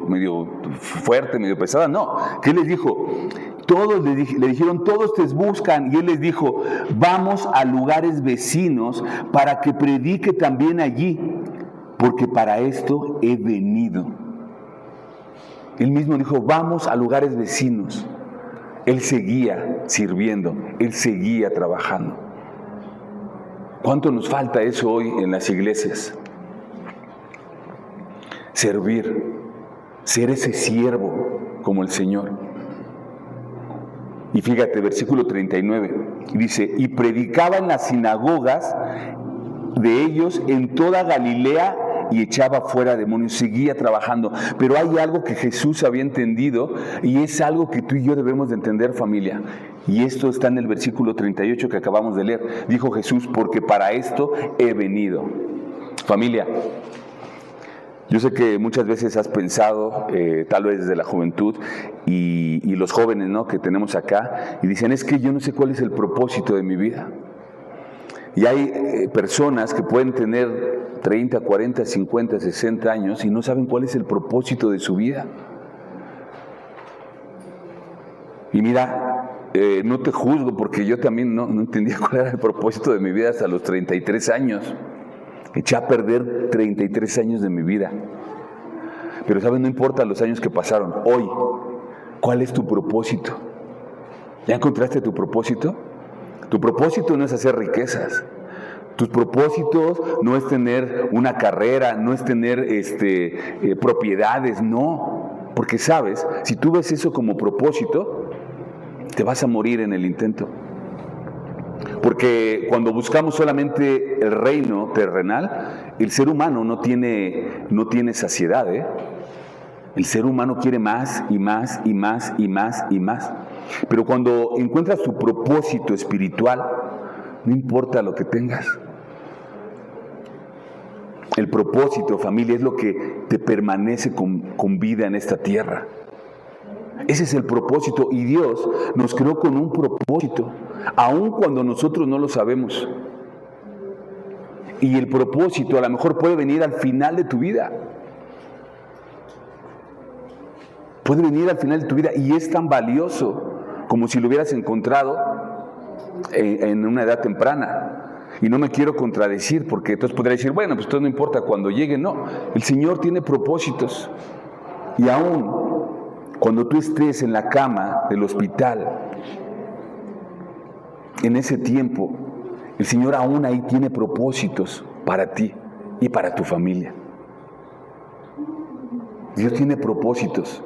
fuerte, medio pesada? No, ¿qué les dijo? Todos le dijeron, todos te buscan. Y él les dijo, vamos a lugares vecinos para que predique también allí, porque para esto he venido. Él mismo dijo, vamos a lugares vecinos. Él seguía sirviendo, él seguía trabajando. ¿Cuánto nos falta eso hoy en las iglesias? Servir, ser ese siervo como el Señor. Y fíjate, versículo 39, dice, y predicaba en las sinagogas de ellos en toda Galilea, y echaba fuera demonios, seguía trabajando. Pero hay algo que Jesús había entendido, y es algo que tú y yo debemos de entender, familia. Y esto está en el versículo 38 que acabamos de leer. Dijo Jesús, porque para esto he venido. Familia, yo sé que muchas veces has pensado, tal vez desde la juventud, y los jóvenes, ¿no?, que tenemos acá, y dicen, es que yo no sé cuál es el propósito de mi vida. Y hay personas que pueden tener 30, 40, 50, 60 años y no saben cuál es el propósito de su vida. Y mira, no te juzgo porque yo también no entendía cuál era el propósito de mi vida hasta los 33 años. Eché a perder 33 años de mi vida. Pero ¿sabes? No importa los años que pasaron. Hoy, ¿cuál es tu propósito? ¿Ya encontraste tu propósito? Tu propósito no es hacer riquezas. Tus propósitos no es tener una carrera, no es tener propiedades, no. Porque sabes, si tú ves eso como propósito, te vas a morir en el intento. Porque cuando buscamos solamente el reino terrenal, el ser humano no tiene saciedad, El ser humano quiere más y más y más y más y más. Pero cuando encuentras tu propósito espiritual, no importa lo que tengas. El propósito, familia, es lo que te permanece con vida en esta tierra. Ese es el propósito, y Dios nos creó con un propósito, aun cuando nosotros no lo sabemos. Y el propósito a lo mejor puede venir al final de tu vida. Puede venir al final de tu vida y es tan valioso como si lo hubieras encontrado en una edad temprana. Y no me quiero contradecir, porque entonces podría decir, bueno, pues esto no importa cuando llegue. No, el Señor tiene propósitos. Y aún cuando tú estés en la cama del hospital, en ese tiempo, el Señor aún ahí tiene propósitos para ti y para tu familia. Dios tiene propósitos.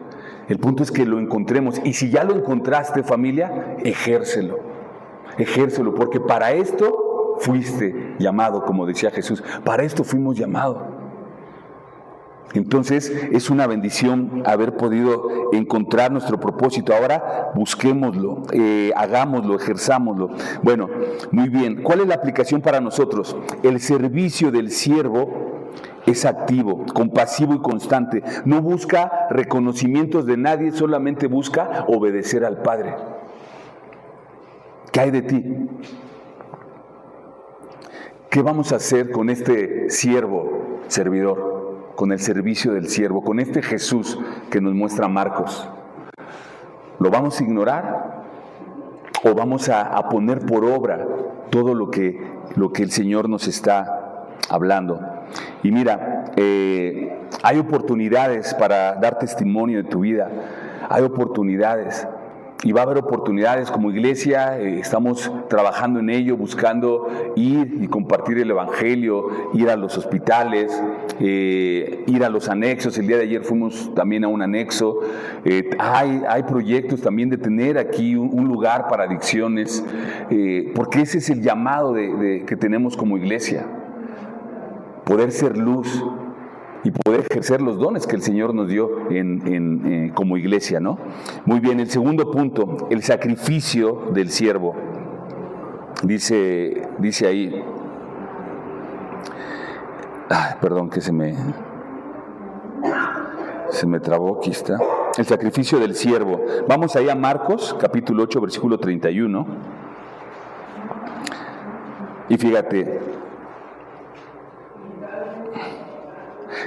El punto es que lo encontremos. Y si ya lo encontraste, familia, ejércelo. Ejércelo, porque para esto fuiste llamado, como decía Jesús. Para esto fuimos llamados. Entonces, es una bendición haber podido encontrar nuestro propósito. Ahora, busquémoslo, hagámoslo, ejerzámoslo. Bueno, muy bien. ¿Cuál es la aplicación para nosotros? El servicio del siervo es activo, compasivo y constante. No busca reconocimientos de nadie, solamente busca obedecer al Padre. ¿Qué hay de ti? ¿Qué vamos a hacer con este siervo, servidor? Con el servicio del siervo, con este Jesús que nos muestra Marcos. ¿Lo vamos a ignorar? ¿O vamos a poner por obra todo lo que el Señor nos está hablando? Y mira, hay oportunidades para dar testimonio de tu vida. Hay oportunidades. y va a haber oportunidades como iglesia, estamos trabajando en ello, buscando ir y compartir el evangelio, ir a los hospitales, ir a los anexos. El día de ayer fuimos también a un anexo. Hay proyectos también de tener aquí un lugar para adicciones, porque ese es el llamado que tenemos como iglesia, poder ser luz y poder ejercer los dones que el Señor nos dio como iglesia, ¿no? Muy bien, el segundo punto, el sacrificio del siervo. Dice ahí, perdón que se me trabó, aquí está. El sacrificio del siervo. Vamos ahí a Marcos, capítulo 8, versículo 31. Y fíjate,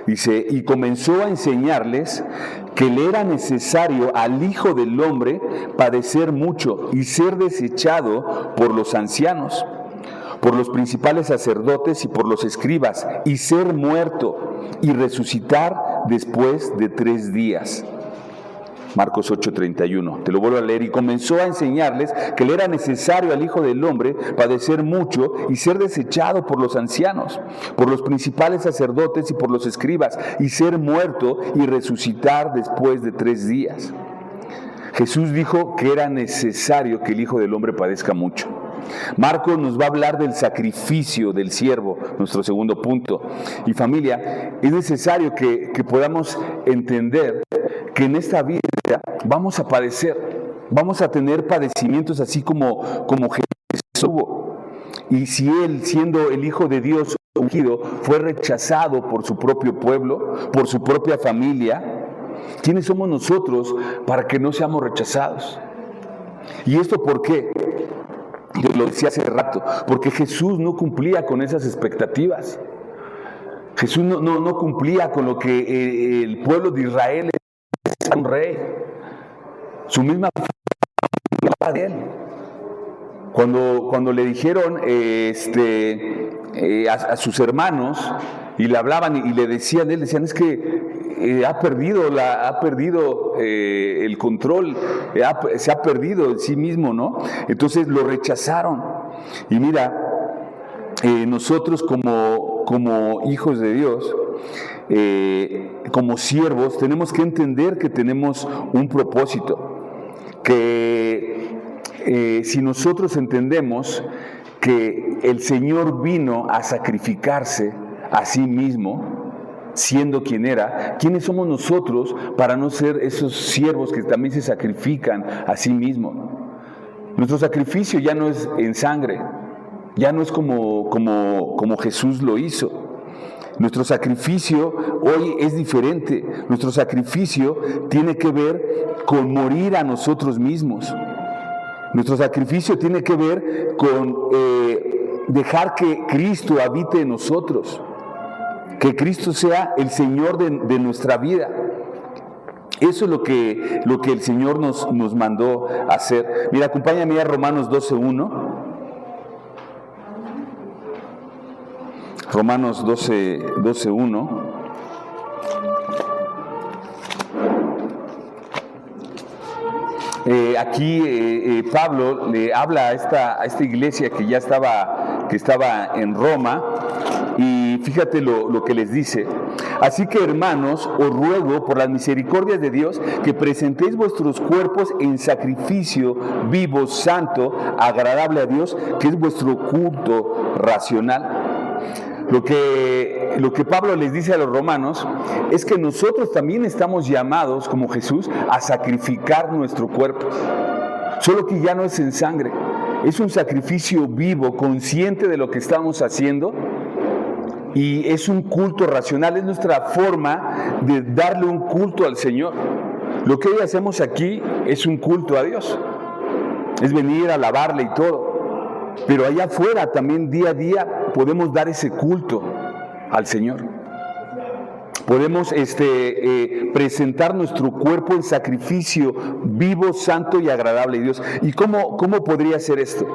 dice, y comenzó a enseñarles que le era necesario al Hijo del Hombre padecer mucho y ser desechado por los ancianos, por los principales sacerdotes y por los escribas, y ser muerto y resucitar después de 3 días. Marcos 8:31, te lo vuelvo a leer. Y comenzó a enseñarles que le era necesario al Hijo del Hombre padecer mucho y ser desechado por los ancianos, por los principales sacerdotes y por los escribas, y ser muerto y resucitar después de 3 días. Jesús dijo que era necesario que el Hijo del Hombre padezca mucho. Marcos nos va a hablar del sacrificio del siervo, nuestro segundo punto. Y familia, es necesario que podamos entender que en esta vida vamos a padecer, vamos a tener padecimientos así como Jesús tuvo. Y si Él, siendo el Hijo de Dios ungido, fue rechazado por su propio pueblo, por su propia familia, ¿quiénes somos nosotros para que no seamos rechazados? ¿Y esto por qué? Yo lo decía hace rato, porque Jesús no cumplía con esas expectativas. Jesús no cumplía con lo que el pueblo de Israel es un rey. Su misma familia de él. Cuando le dijeron a sus hermanos y le hablaban y le decían, es que ha perdido el control, se ha perdido en sí mismo, ¿no? Entonces lo rechazaron. Y mira, nosotros como hijos de Dios, como siervos, tenemos que entender que tenemos un propósito, que si nosotros entendemos que el Señor vino a sacrificarse a sí mismo, siendo quien era, ¿quiénes somos nosotros para no ser esos siervos que también se sacrifican a sí mismos? Nuestro sacrificio ya no es en sangre, ya no es como Jesús lo hizo. Nuestro sacrificio hoy es diferente. Nuestro sacrificio tiene que ver con morir a nosotros mismos. Nuestro sacrificio tiene que ver con dejar que Cristo habite en nosotros, que Cristo sea el Señor de nuestra vida. Eso es lo que el Señor nos mandó hacer. Mira, acompáñame a Romanos 12:1. Romanos 12:1. Aquí Pablo le habla a esta iglesia que ya estaba en Roma, y fíjate lo que les dice. Así que, hermanos, os ruego por las misericordias de Dios que presentéis vuestros cuerpos en sacrificio vivo, santo, agradable a Dios, que es vuestro culto racional. Lo que Pablo les dice a los romanos es que nosotros también estamos llamados, como Jesús, a sacrificar nuestro cuerpo. Solo que ya no es en sangre, es un sacrificio vivo, consciente de lo que estamos haciendo, y es un culto racional, es nuestra forma de darle un culto al Señor. Lo que hoy hacemos aquí es un culto a Dios, es venir a alabarle y todo. Pero allá afuera también día a día podemos dar ese culto al Señor. Podemos presentar nuestro cuerpo en sacrificio vivo, santo y agradable a Dios. ¿Y cómo podría ser esto?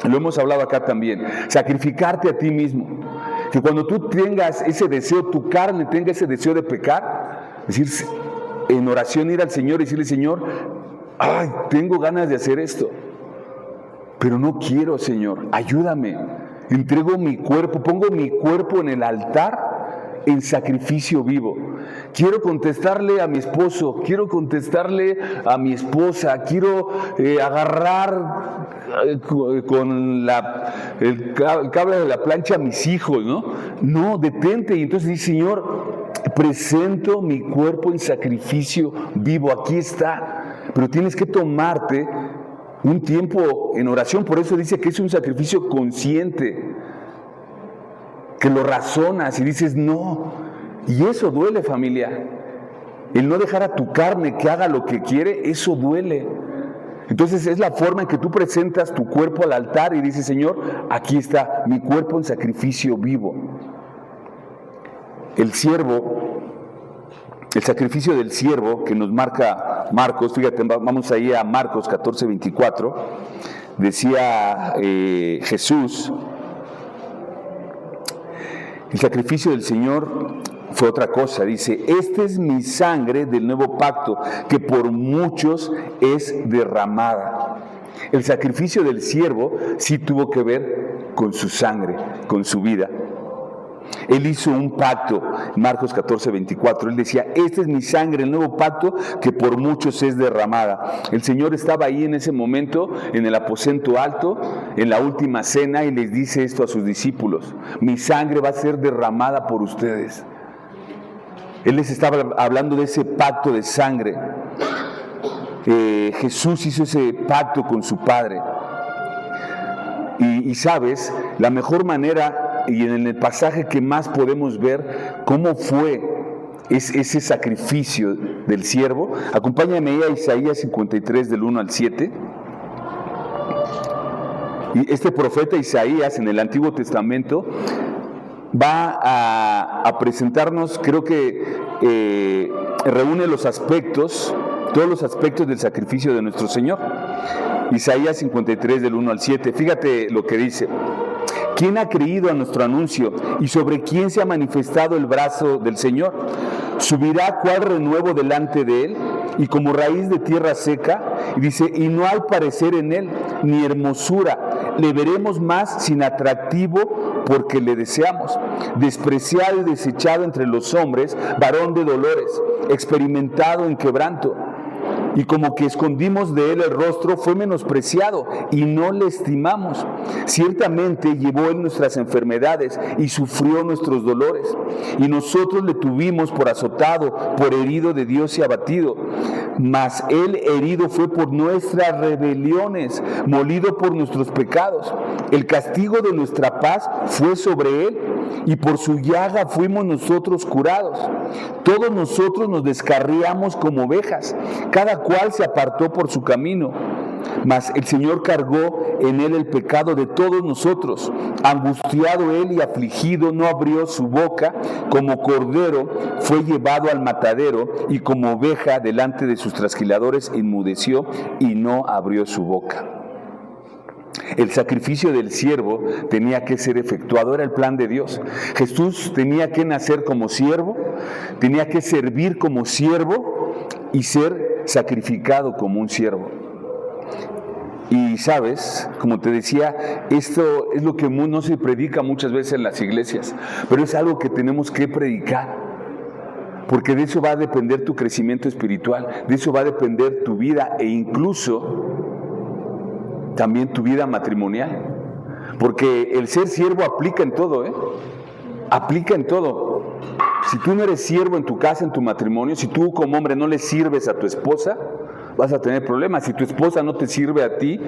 Lo hemos hablado acá también. Sacrificarte a ti mismo. Que cuando tú tengas ese deseo, tu carne tenga ese deseo de pecar, es decir, en oración ir al Señor y decirle: Señor, ay, tengo ganas de hacer esto, pero no quiero, Señor, ayúdame. Entrego mi cuerpo, pongo mi cuerpo en el altar en sacrificio vivo. Quiero contestarle a mi esposo, quiero contestarle a mi esposa, quiero agarrar con el cable de la plancha a mis hijos, ¿no? No, detente. Y entonces dice, Señor, presento mi cuerpo en sacrificio vivo, aquí está. Pero tienes que tomarte un tiempo en oración, por eso dice que es un sacrificio consciente, que lo razonas y dices no, y eso duele, familia. El no dejar a tu carne que haga lo que quiere, eso duele. Entonces es la forma en que tú presentas tu cuerpo al altar y dices, Señor, aquí está mi cuerpo en sacrificio vivo. El sacrificio del siervo que nos marca Marcos, fíjate, vamos ahí a Marcos 14:24, decía Jesús, el sacrificio del Señor fue otra cosa, dice, esta es mi sangre del nuevo pacto, que por muchos es derramada. El sacrificio del siervo sí tuvo que ver con su sangre, con su vida. Él hizo un pacto, Marcos 14:24, él decía, esta es mi sangre, el nuevo pacto que por muchos es derramada. El Señor estaba ahí en ese momento, en el aposento alto, en la última cena, y les dice esto a sus discípulos, mi sangre va a ser derramada por ustedes. Él les estaba hablando de ese pacto de sangre. Jesús hizo ese pacto con su Padre. Y sabes, la mejor manera, y en el pasaje que más podemos ver cómo fue ese sacrificio del siervo, acompáñame a Isaías 53 del 1 al 7. Y este profeta Isaías en el Antiguo Testamento va a presentarnos, creo que reúne los aspectos, todos los aspectos del sacrificio de nuestro Señor. Isaías 53 del 1 al 7, fíjate lo que dice. ¿Quién ha creído a nuestro anuncio y sobre quién se ha manifestado el brazo del Señor? Subirá cual renuevo delante de él y como raíz de tierra seca, y dice, y no hay parecer en él ni hermosura, le veremos más sin atractivo porque le deseamos, despreciado y desechado entre los hombres, varón de dolores, experimentado en quebranto. Y como que escondimos de él el rostro, fue menospreciado y no le estimamos. Ciertamente llevó él nuestras enfermedades y sufrió nuestros dolores. Y nosotros le tuvimos por azotado, por herido de Dios y abatido. Mas él herido fue por nuestras rebeliones, molido por nuestros pecados. El castigo de nuestra paz fue sobre él, y por su llaga fuimos nosotros curados. Todos nosotros nos descarriamos como ovejas, cada cual se apartó por su camino, mas el Señor cargó en él el pecado de todos nosotros. Angustiado él y afligido, no abrió su boca, como cordero fue llevado al matadero, y como oveja delante de sus trasquiladores enmudeció y no abrió su boca. El sacrificio del siervo tenía que ser efectuado, era el plan de Dios. Jesús tenía que nacer como siervo, tenía que servir como siervo y ser sacrificado como un siervo. Y sabes, como te decía, esto es lo que no se predica muchas veces en las iglesias, pero es algo que tenemos que predicar, porque de eso va a depender tu crecimiento espiritual, de eso va a depender tu vida e incluso también tu vida matrimonial, porque el ser siervo aplica en todo, aplica en todo. Si tú no eres siervo en tu casa, en tu matrimonio, si tú como hombre no le sirves a tu esposa, vas a tener problemas. Si tu esposa no te sirve a ti,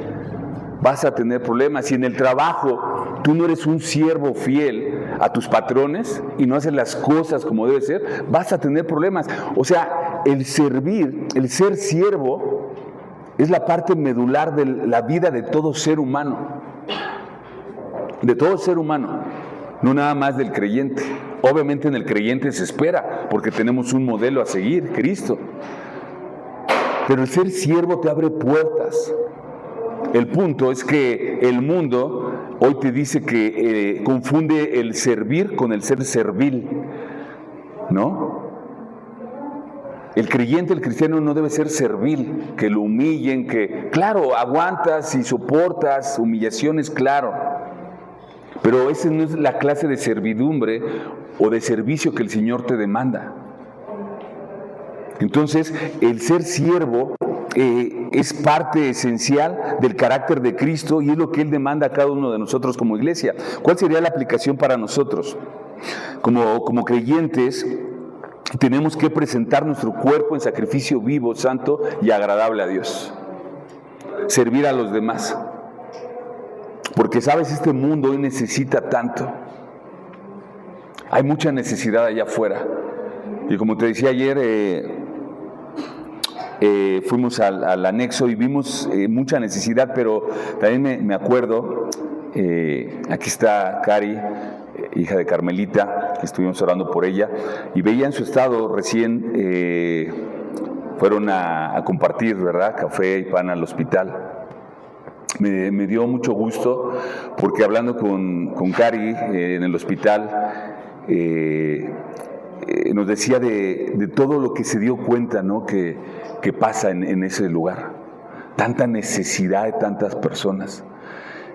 vas a tener problemas. Si en el trabajo tú no eres un siervo fiel a tus patrones y no haces las cosas como debe ser, vas a tener problemas. O sea, el servir, el ser siervo, es la parte medular de la vida de todo ser humano. De todo ser humano, no nada más del creyente. Obviamente en el creyente se espera, porque tenemos un modelo a seguir, Cristo. Pero el ser siervo te abre puertas. El punto es que el mundo hoy te dice que confunde el servir con el ser servil, ¿no? El creyente, el cristiano no debe ser servil, que lo humillen, que, claro, aguantas y soportas humillaciones, claro. Pero esa no es la clase de servidumbre o de servicio que el Señor te demanda. Entonces, el ser siervo es parte esencial del carácter de Cristo y es lo que Él demanda a cada uno de nosotros como iglesia. ¿Cuál sería la aplicación para nosotros? Como creyentes, tenemos que presentar nuestro cuerpo en sacrificio vivo, santo y agradable a Dios. Servir a los demás. Porque, ¿sabes? Este mundo hoy necesita tanto. Hay mucha necesidad allá afuera. Y como te decía ayer, fuimos al anexo y vimos mucha necesidad, pero también me acuerdo, aquí está Cari, hija de Carmelita, que estuvimos orando por ella, y veía en su estado recién, fueron a compartir, ¿verdad?, café y pan al hospital. Me dio mucho gusto, porque hablando con Cari en el hospital, nos decía de todo lo que se dio cuenta, ¿no?, que pasa en ese lugar. Tanta necesidad de tantas personas,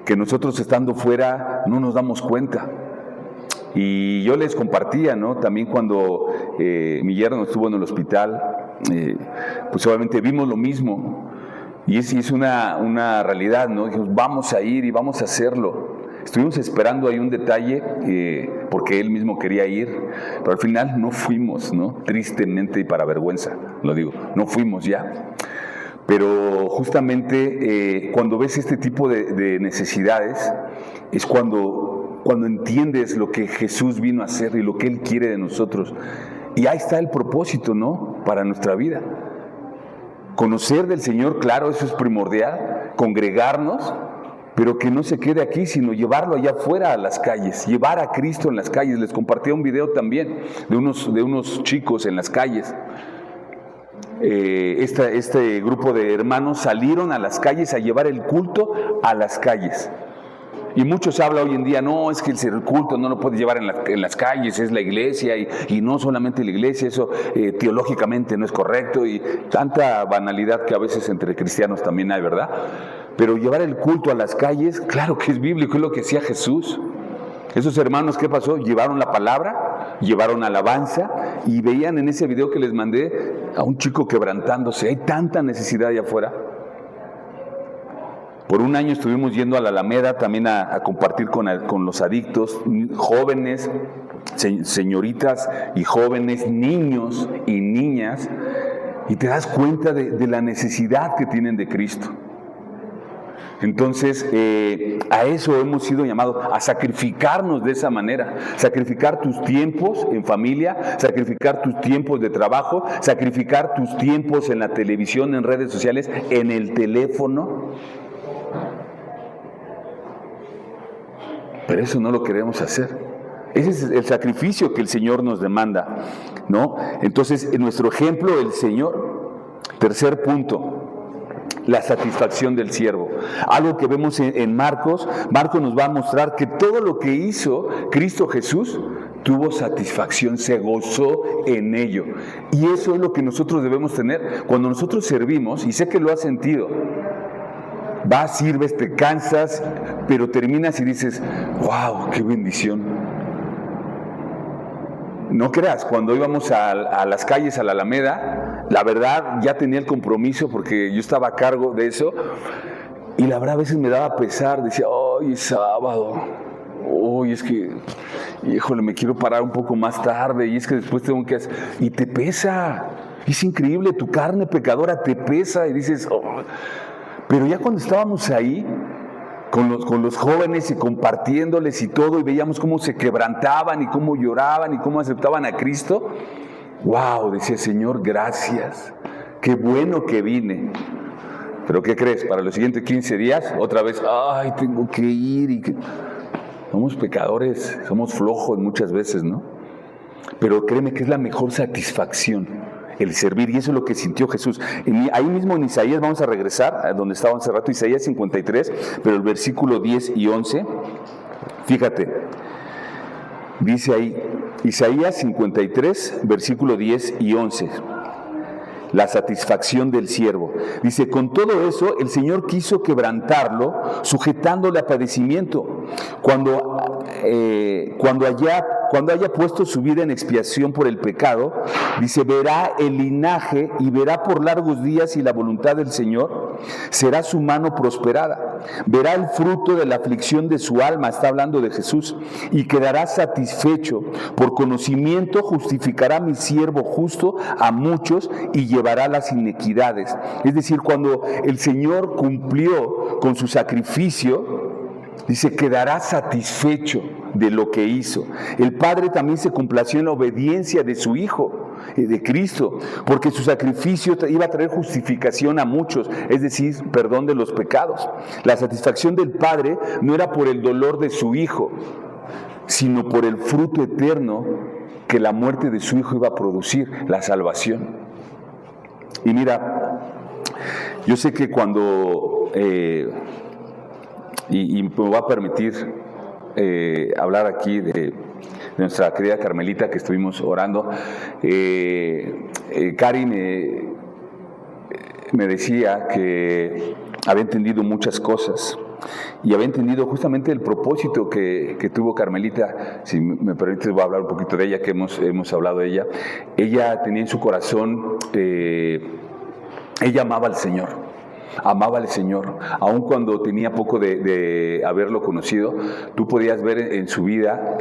que nosotros estando fuera no nos damos cuenta. Y yo les compartía, ¿no?, también cuando mi yerno estuvo en el hospital, pues obviamente vimos lo mismo. Y es una realidad, ¿no? Dijimos, vamos a ir y vamos a hacerlo. Estuvimos esperando ahí un detalle, porque él mismo quería ir, pero al final no fuimos, ¿no? Tristemente y para vergüenza, lo digo, no fuimos ya. Pero justamente cuando ves este tipo de necesidades, es cuando entiendes lo que Jesús vino a hacer y lo que Él quiere de nosotros. Y ahí está el propósito, ¿no?, para nuestra vida. Conocer del Señor, claro, eso es primordial, congregarnos, pero que no se quede aquí, sino llevarlo allá afuera a las calles, llevar a Cristo en las calles. Les compartí un video también de unos chicos en las calles. Este grupo de hermanos salieron a las calles a llevar el culto a las calles. Y muchos hablan hoy en día, no, es que el culto no lo puedes llevar en las calles, es la iglesia, y no solamente la iglesia, eso teológicamente no es correcto, y tanta banalidad que a veces entre cristianos también hay, ¿verdad? Pero llevar el culto a las calles, claro que es bíblico, es lo que hacía Jesús. Esos hermanos, ¿qué pasó? Llevaron la palabra, llevaron alabanza, y veían en ese video que les mandé a un chico quebrantándose. Hay tanta necesidad allá afuera. Por un año estuvimos yendo a la Alameda también a compartir con los adictos, jóvenes, señoritas y jóvenes, niños y niñas, y te das cuenta de la necesidad que tienen de Cristo. Entonces, a eso hemos sido llamados, a sacrificarnos de esa manera, sacrificar tus tiempos en familia, sacrificar tus tiempos de trabajo, sacrificar tus tiempos en la televisión, en redes sociales, en el teléfono. Pero eso no lo queremos hacer. Ese es el sacrificio que el Señor nos demanda, ¿no? Entonces, en nuestro ejemplo, el Señor, tercer punto, la satisfacción del siervo. Algo que vemos en Marcos. Marcos nos va a mostrar que todo lo que hizo Cristo Jesús tuvo satisfacción, se gozó en ello. Y eso es lo que nosotros debemos tener cuando nosotros servimos, y sé que lo has sentido. Vas, sirves, te cansas, pero terminas y dices, wow, qué bendición. No creas, cuando íbamos a las calles, a la Alameda, la verdad ya tenía el compromiso porque yo estaba a cargo de eso, y la verdad a veces me daba pesar, decía, hoy es sábado, hoy es que, híjole, me quiero parar un poco más tarde, y es que después tengo que hacer, y te pesa, es increíble, tu carne pecadora te pesa, y dices, oh. Pero ya cuando estábamos ahí, con los jóvenes y compartiéndoles y todo, y veíamos cómo se quebrantaban y cómo lloraban y cómo aceptaban a Cristo, wow, decía, Señor, gracias, qué bueno que vine. Pero ¿qué crees? Para los siguientes 15 días, otra vez, ay, tengo que ir. Somos pecadores, somos flojos muchas veces, ¿no? Pero créeme que es la mejor satisfacción, el servir, y eso es lo que sintió Jesús. Ahí mismo en Isaías, vamos a regresar a donde estábamos hace rato, Isaías 53, pero el versículo 10 y 11, fíjate, dice ahí, Isaías 53, versículo 10 y 11, la satisfacción del siervo. Dice, con todo eso, el Señor quiso quebrantarlo, sujetándole a padecimiento. Cuando haya puesto su vida en expiación por el pecado, dice, verá el linaje y verá por largos días, y la voluntad del Señor será su mano prosperada. Verá el fruto de la aflicción de su alma, está hablando de Jesús, y quedará satisfecho. Por conocimiento justificará mi siervo justo a muchos y llevará las inequidades. Es decir, cuando el Señor cumplió con su sacrificio, dice, quedará satisfecho de lo que hizo. El Padre también se complació en la obediencia de su Hijo, de Cristo, porque su sacrificio iba a traer justificación a muchos, es decir, perdón de los pecados. La satisfacción del Padre no era por el dolor de su Hijo, sino por el fruto eterno que la muerte de su Hijo iba a producir, la salvación. Y mira, yo sé que cuando... Y me va a permitir hablar aquí de nuestra querida Carmelita, que estuvimos orando. Cari me decía que había entendido muchas cosas y había entendido justamente el propósito que tuvo Carmelita. Si me permites, voy a hablar un poquito de ella, que hemos hablado de ella. Ella tenía en su corazón, ella amaba al Señor. Amaba al Señor, aun cuando tenía poco de haberlo conocido. Tú podías ver en su vida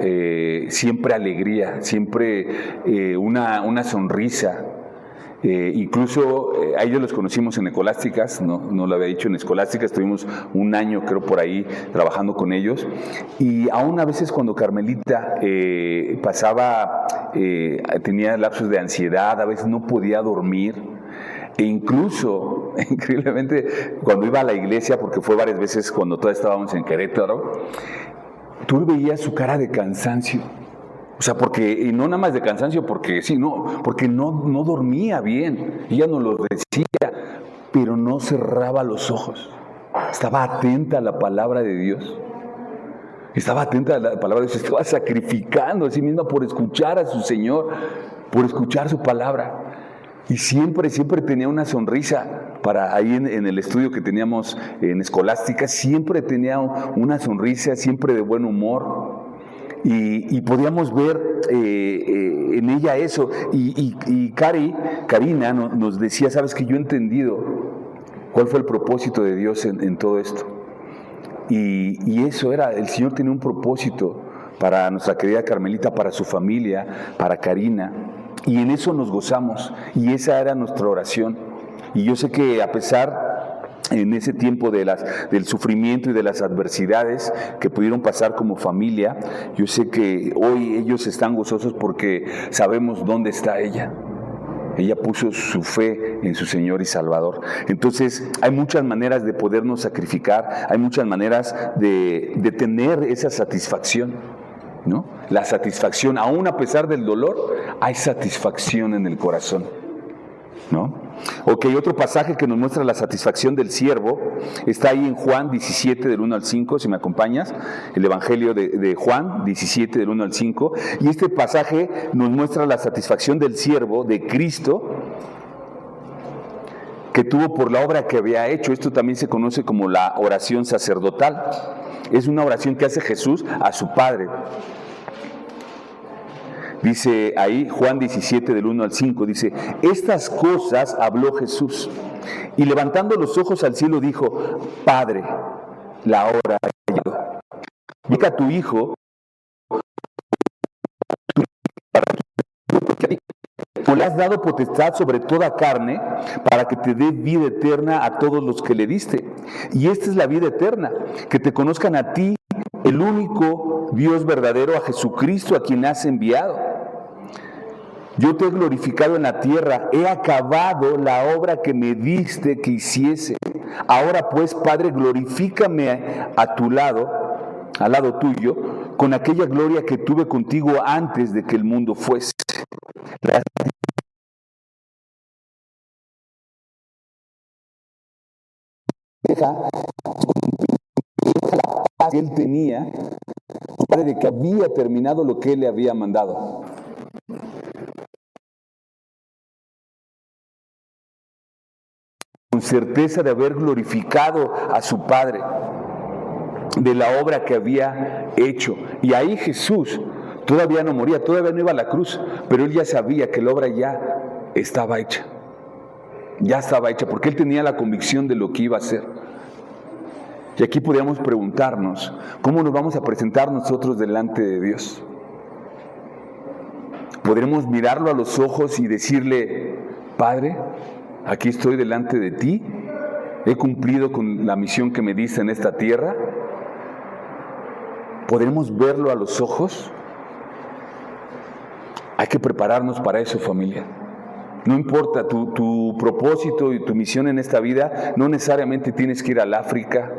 siempre alegría, siempre una sonrisa. Incluso a ellos los conocimos en Escolásticas, no lo había dicho, en Escolásticas estuvimos un año, creo, por ahí trabajando con ellos, y aún a veces cuando Carmelita tenía lapsos de ansiedad, a veces no podía dormir. E incluso, increíblemente, cuando iba a la iglesia, porque fue varias veces cuando todavía estábamos en Querétaro, tú veías su cara de cansancio. O sea, y no nada más de cansancio, porque no dormía bien. Ella nos lo decía, pero no cerraba los ojos. Estaba atenta a la palabra de Dios. Estaba atenta a la palabra de Dios, estaba sacrificando a sí misma por escuchar a su Señor, por escuchar su palabra. Y siempre tenía una sonrisa. Ahí en el estudio que teníamos en Escolástica, siempre tenía una sonrisa, siempre de buen humor. Y podíamos ver en ella eso. Y Karina nos decía, sabes que yo he entendido cuál fue el propósito de Dios en todo esto. Y eso era, el Señor tenía un propósito para nuestra querida Carmelita, para su familia, para Karina. Y en eso nos gozamos, y esa era nuestra oración. Y yo sé que a pesar, en ese tiempo del sufrimiento y de las adversidades que pudieron pasar como familia, yo sé que hoy ellos están gozosos porque sabemos dónde está ella. Ella puso su fe en su Señor y Salvador. Entonces, hay muchas maneras de podernos sacrificar, hay muchas maneras de tener esa satisfacción, ¿no? La satisfacción, aún a pesar del dolor, hay satisfacción en el corazón, ¿no? Ok, otro pasaje que nos muestra la satisfacción del siervo está ahí en Juan 17, del 1 al 5, si me acompañas, el Evangelio de Juan 17, del 1 al 5, y este pasaje nos muestra la satisfacción del siervo de Cristo que tuvo por la obra que había hecho. Esto también se conoce como la oración sacerdotal. Es una oración que hace Jesús a su Padre. Dice ahí Juan 17 del 1 al 5, dice, estas cosas habló Jesús y levantando los ojos al cielo dijo, Padre, la hora ha llegado. Envía a tu Hijo porque le has dado potestad sobre toda carne para que te dé vida eterna a todos los que le diste. Y esta es la vida eterna, que te conozcan a ti, el único Dios verdadero, a Jesucristo a quien has enviado. Yo te he glorificado en la tierra, he acabado la obra que me diste que hiciese. Ahora pues, Padre, glorifícame a tu lado, al lado tuyo, con aquella gloria que tuve contigo antes de que el mundo fuese. Que él tenía, Padre, de que había terminado lo que él le había mandado. con certeza de haber glorificado a su Padre, de la obra que había hecho. Y ahí Jesús todavía no moría, todavía no iba a la cruz, pero él ya sabía que la obra ya estaba hecha. Ya estaba hecha, porque él tenía la convicción de lo que iba a hacer. Y aquí podríamos preguntarnos, ¿cómo nos vamos a presentar nosotros delante de Dios? ¿Podremos mirarlo a los ojos y decirle, Padre, aquí estoy delante de ti, he cumplido con la misión que me diste en esta tierra? ¿Podremos verlo a los ojos? Hay que prepararnos para eso, familia. No importa tu propósito y tu misión en esta vida, no necesariamente tienes que ir al África,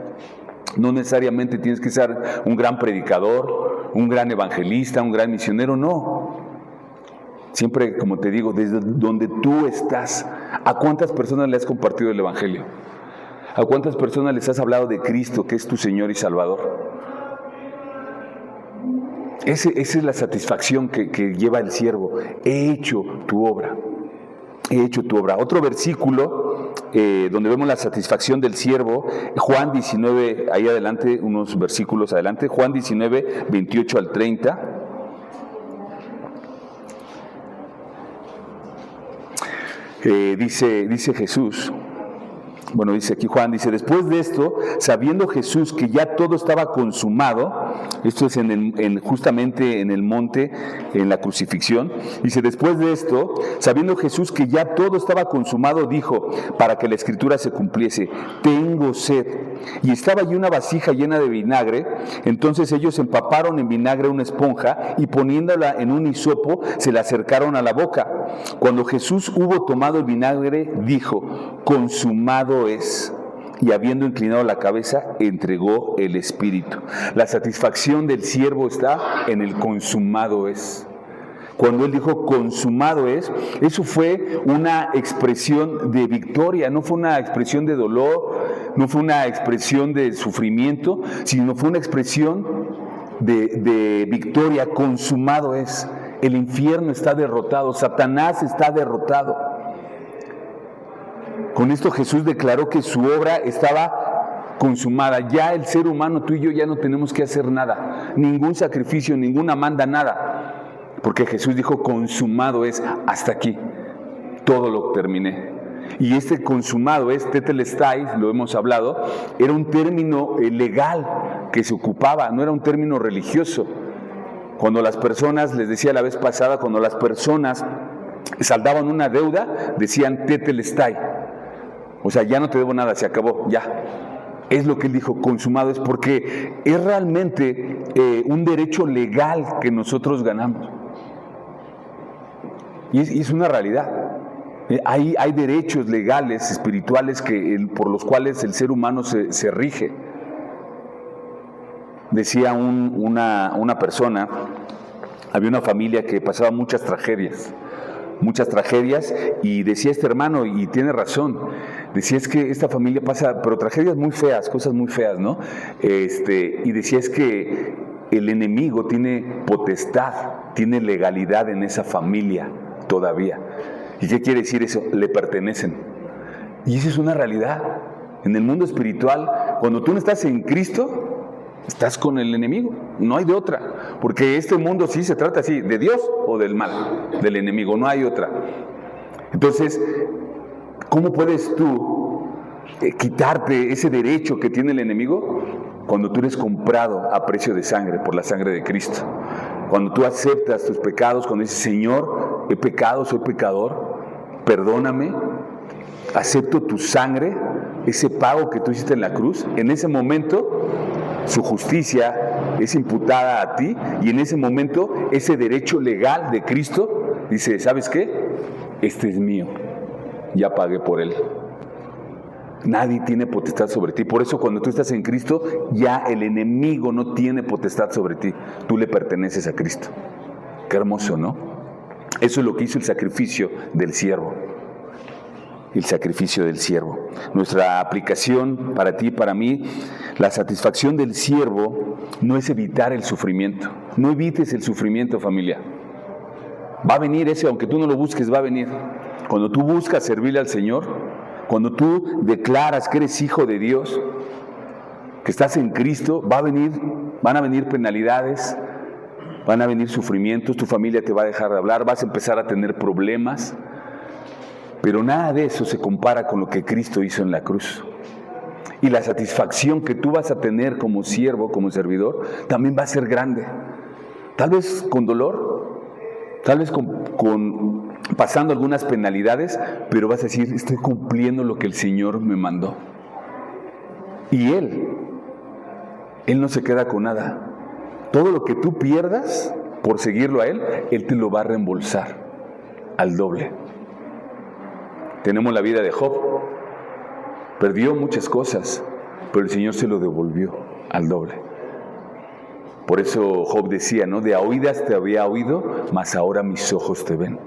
no necesariamente tienes que ser un gran predicador, un gran evangelista, un gran misionero, no. Siempre, como te digo, desde donde tú estás, ¿a cuántas personas le has compartido el Evangelio? ¿A cuántas personas les has hablado de Cristo, que es tu Señor y Salvador? Esa es la satisfacción que lleva el siervo. He hecho tu obra. He hecho tu obra. Otro versículo donde vemos la satisfacción del siervo, Juan 19, ahí adelante, unos versículos adelante, Juan 19, 28 al 30. Dice Jesús, bueno, dice aquí Juan, dice, después de esto, sabiendo Jesús que ya todo estaba consumado, esto es justamente en el monte, en la crucifixión, dice, después de esto, sabiendo Jesús que ya todo estaba consumado, dijo, para que la escritura se cumpliese, tengo sed. Y estaba allí una vasija llena de vinagre, entonces ellos empaparon en vinagre una esponja y poniéndola en un hisopo, se la acercaron a la boca. Cuando Jesús hubo tomado el vinagre, dijo, consumado es. Y habiendo inclinado la cabeza, entregó el espíritu. La satisfacción del siervo está en el consumado es. Cuando él dijo consumado es, eso fue una expresión de victoria, no fue una expresión de dolor, no fue una expresión de sufrimiento, sino fue una expresión de victoria. Consumado es. El infierno está derrotado, Satanás está derrotado. Con esto Jesús declaró que su obra estaba consumada. Ya el ser humano, tú y yo, ya no tenemos que hacer nada, ningún sacrificio, ninguna manda, nada. Porque Jesús dijo, consumado es, hasta aquí, todo lo terminé. Y este consumado es, tetelestai, lo hemos hablado, era un término legal que se ocupaba, no era un término religioso. Cuando las personas, les decía la vez pasada, cuando las personas saldaban una deuda, decían tetelestai. O sea, ya no te debo nada, se acabó, ya. Es lo que él dijo, consumado es, porque es realmente un derecho legal que nosotros ganamos. Y es una realidad. Hay derechos legales, espirituales, por los cuales el ser humano se rige. Decía una persona, había una familia que pasaba muchas tragedias, y decía este hermano, y tiene razón, decía es que esta familia pasa, pero tragedias muy feas, cosas muy feas, ¿no? Y decía es que el enemigo tiene potestad, tiene legalidad en esa familia todavía. ¿Y qué quiere decir eso? Le pertenecen. Y eso es una realidad. En el mundo espiritual, cuando tú no estás en Cristo, estás con el enemigo, no hay de otra, porque este mundo sí se trata así, de Dios o del mal, del enemigo, no hay otra. Entonces, ¿cómo puedes tú quitarte ese derecho que tiene el enemigo? Cuando tú eres comprado a precio de sangre, por la sangre de Cristo. Cuando tú aceptas tus pecados, cuando dices, Señor, he pecado, soy pecador, perdóname, acepto tu sangre, ese pago que tú hiciste en la cruz, en ese momento su justicia es imputada a ti, y en ese momento ese derecho legal de Cristo dice, ¿sabes qué? Este es mío, ya pagué por él. Nadie tiene potestad sobre ti. Por eso cuando tú estás en Cristo, ya el enemigo no tiene potestad sobre ti. Tú le perteneces a Cristo. Qué hermoso, ¿no? Eso es lo que hizo el sacrificio del siervo. El sacrificio del siervo. Nuestra aplicación para ti y para mí, la satisfacción del siervo no es evitar el sufrimiento. No evites el sufrimiento, familia. Va a venir ese, aunque tú no lo busques, va a venir. Cuando tú buscas servirle al Señor, Cuando tú declaras que eres hijo de Dios, que estás en Cristo, van a venir penalidades, van a venir sufrimientos, tu familia te va a dejar de hablar, vas a empezar a tener problemas, pero nada de eso se compara con lo que Cristo hizo en la cruz. Y la satisfacción que tú vas a tener como siervo, como servidor, también va a ser grande. Tal vez con dolor, tal vez con pasando algunas penalidades, pero vas a decir, estoy cumpliendo lo que el Señor me mandó. Y Él no se queda con nada. Todo lo que tú pierdas por seguirlo a Él te lo va a reembolsar al doble. Tenemos la vida de Job. Perdió muchas cosas, pero el Señor se lo devolvió al doble. Por eso Job decía, ¿no? De a oídas te había oído, mas ahora mis ojos te ven.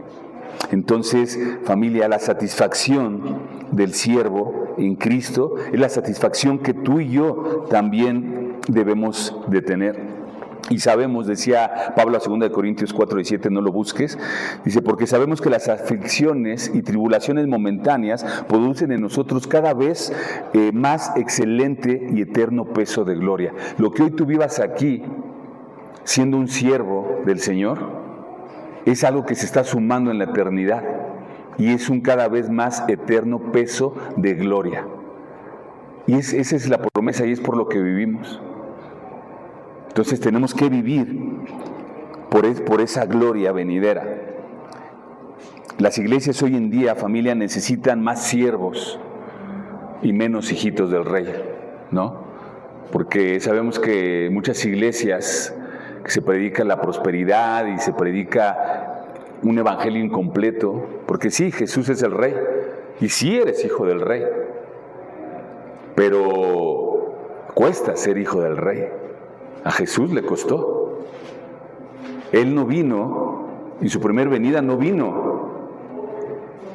Entonces, familia, la satisfacción del siervo en Cristo es la satisfacción que tú y yo también debemos de tener. Y sabemos, decía Pablo a 2 Corintios 4:17, no lo busques, dice, porque sabemos que las aflicciones y tribulaciones momentáneas producen en nosotros cada vez más excelente y eterno peso de gloria. Lo que hoy tú vivas aquí, siendo un siervo del Señor, es algo que se está sumando en la eternidad y es un cada vez más eterno peso de gloria. Y esa es la promesa y es por lo que vivimos. Entonces tenemos que vivir por esa gloria venidera. Las iglesias hoy en día, familia, necesitan más siervos y menos hijitos del rey, ¿no? Porque sabemos que muchas iglesias que se predica la prosperidad y se predica un evangelio incompleto, porque sí, Jesús es el rey y sí eres hijo del rey, pero cuesta ser hijo del rey. A Jesús le costó. Él no vino, y su primer venida no vino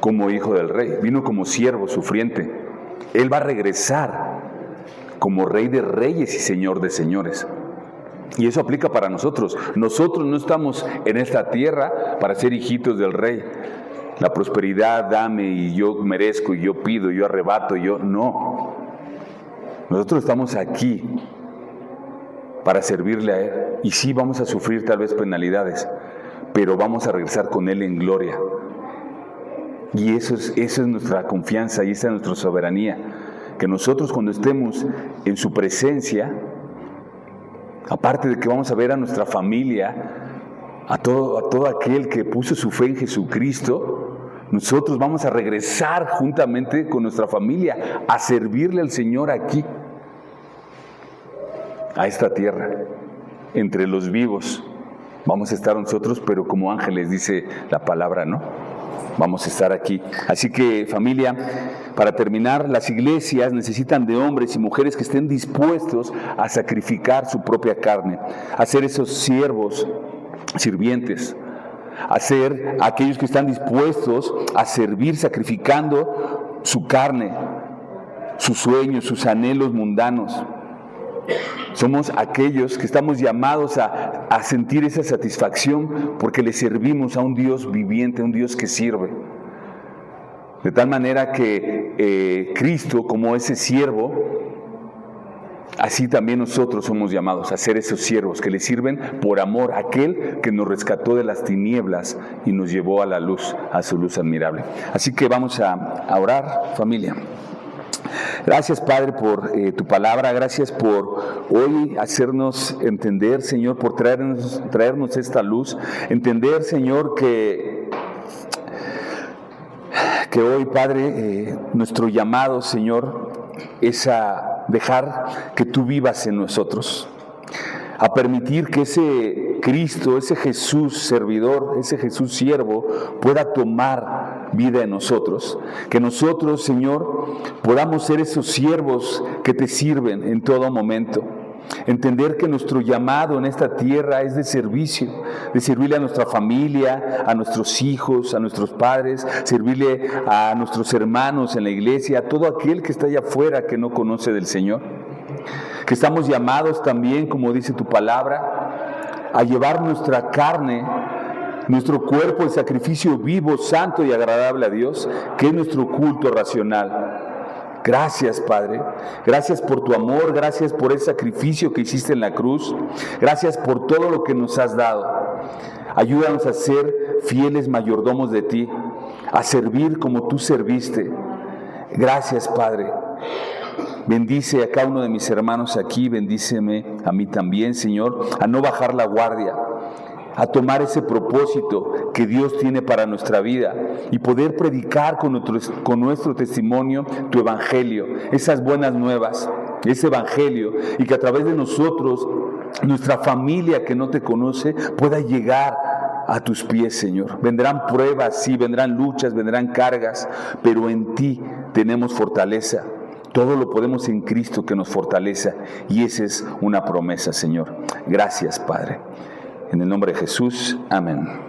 como hijo del rey, vino como siervo sufriente. Él va a regresar como rey de reyes y señor de señores. Y eso aplica para nosotros. Nosotros no estamos en esta tierra para ser hijitos del rey. La prosperidad, dame y yo merezco y yo pido, yo arrebato, no. Nosotros estamos aquí para servirle a Él. Y sí vamos a sufrir tal vez penalidades, pero vamos a regresar con Él en gloria. Y eso es nuestra confianza y esa es nuestra soberanía. Que nosotros cuando estemos en su presencia, aparte de que vamos a ver a nuestra familia, a todo aquel que puso su fe en Jesucristo, nosotros vamos a regresar juntamente con nuestra familia a servirle al Señor aquí, a esta tierra, entre los vivos. Vamos a estar nosotros, pero como ángeles, dice la palabra, ¿no? Vamos a estar aquí. Así que, familia, para terminar, las iglesias necesitan de hombres y mujeres que estén dispuestos a sacrificar su propia carne, a ser esos siervos, sirvientes, a ser aquellos que están dispuestos a servir sacrificando su carne, sus sueños, sus anhelos mundanos. Somos aquellos que estamos llamados a sentir esa satisfacción porque le servimos a un Dios viviente, a un Dios que sirve. De tal manera que Cristo, como ese siervo, así también nosotros somos llamados a ser esos siervos que le sirven por amor a aquel que nos rescató de las tinieblas y nos llevó a la luz, a su luz admirable. Así que vamos a orar, familia. Gracias, Padre, por tu palabra. Gracias por hoy hacernos entender, Señor, por traernos esta luz. Entender, Señor, que hoy, Padre, nuestro llamado, Señor, es a dejar que tú vivas en nosotros, a permitir que ese Cristo, ese Jesús servidor, ese Jesús siervo pueda tomar vida en nosotros. Que nosotros, Señor, podamos ser esos siervos que te sirven en todo momento. Entender que nuestro llamado en esta tierra es de servicio, de servirle a nuestra familia, a nuestros hijos, a nuestros padres, servirle a nuestros hermanos en la iglesia, a todo aquel que está allá afuera que no conoce del Señor. Que estamos llamados también, como dice tu palabra, a llevar nuestra carne, nuestro cuerpo, el sacrificio vivo, santo y agradable a Dios, que es nuestro culto racional. Gracias, Padre. Gracias por tu amor, gracias por el sacrificio que hiciste en la cruz. Gracias por todo lo que nos has dado. Ayúdanos a ser fieles mayordomos de ti, a servir como tú serviste. Gracias, Padre. Bendice a cada uno de mis hermanos aquí, bendíceme a mí también, Señor, a no bajar la guardia, a tomar ese propósito que Dios tiene para nuestra vida y poder predicar con nuestro testimonio tu evangelio, esas buenas nuevas, ese evangelio, y que a través de nosotros, nuestra familia que no te conoce, pueda llegar a tus pies, Señor. Vendrán pruebas, sí, vendrán luchas, vendrán cargas, pero en ti tenemos fortaleza. Todo lo podemos en Cristo que nos fortalece, y esa es una promesa, Señor. Gracias, Padre. En el nombre de Jesús, amén.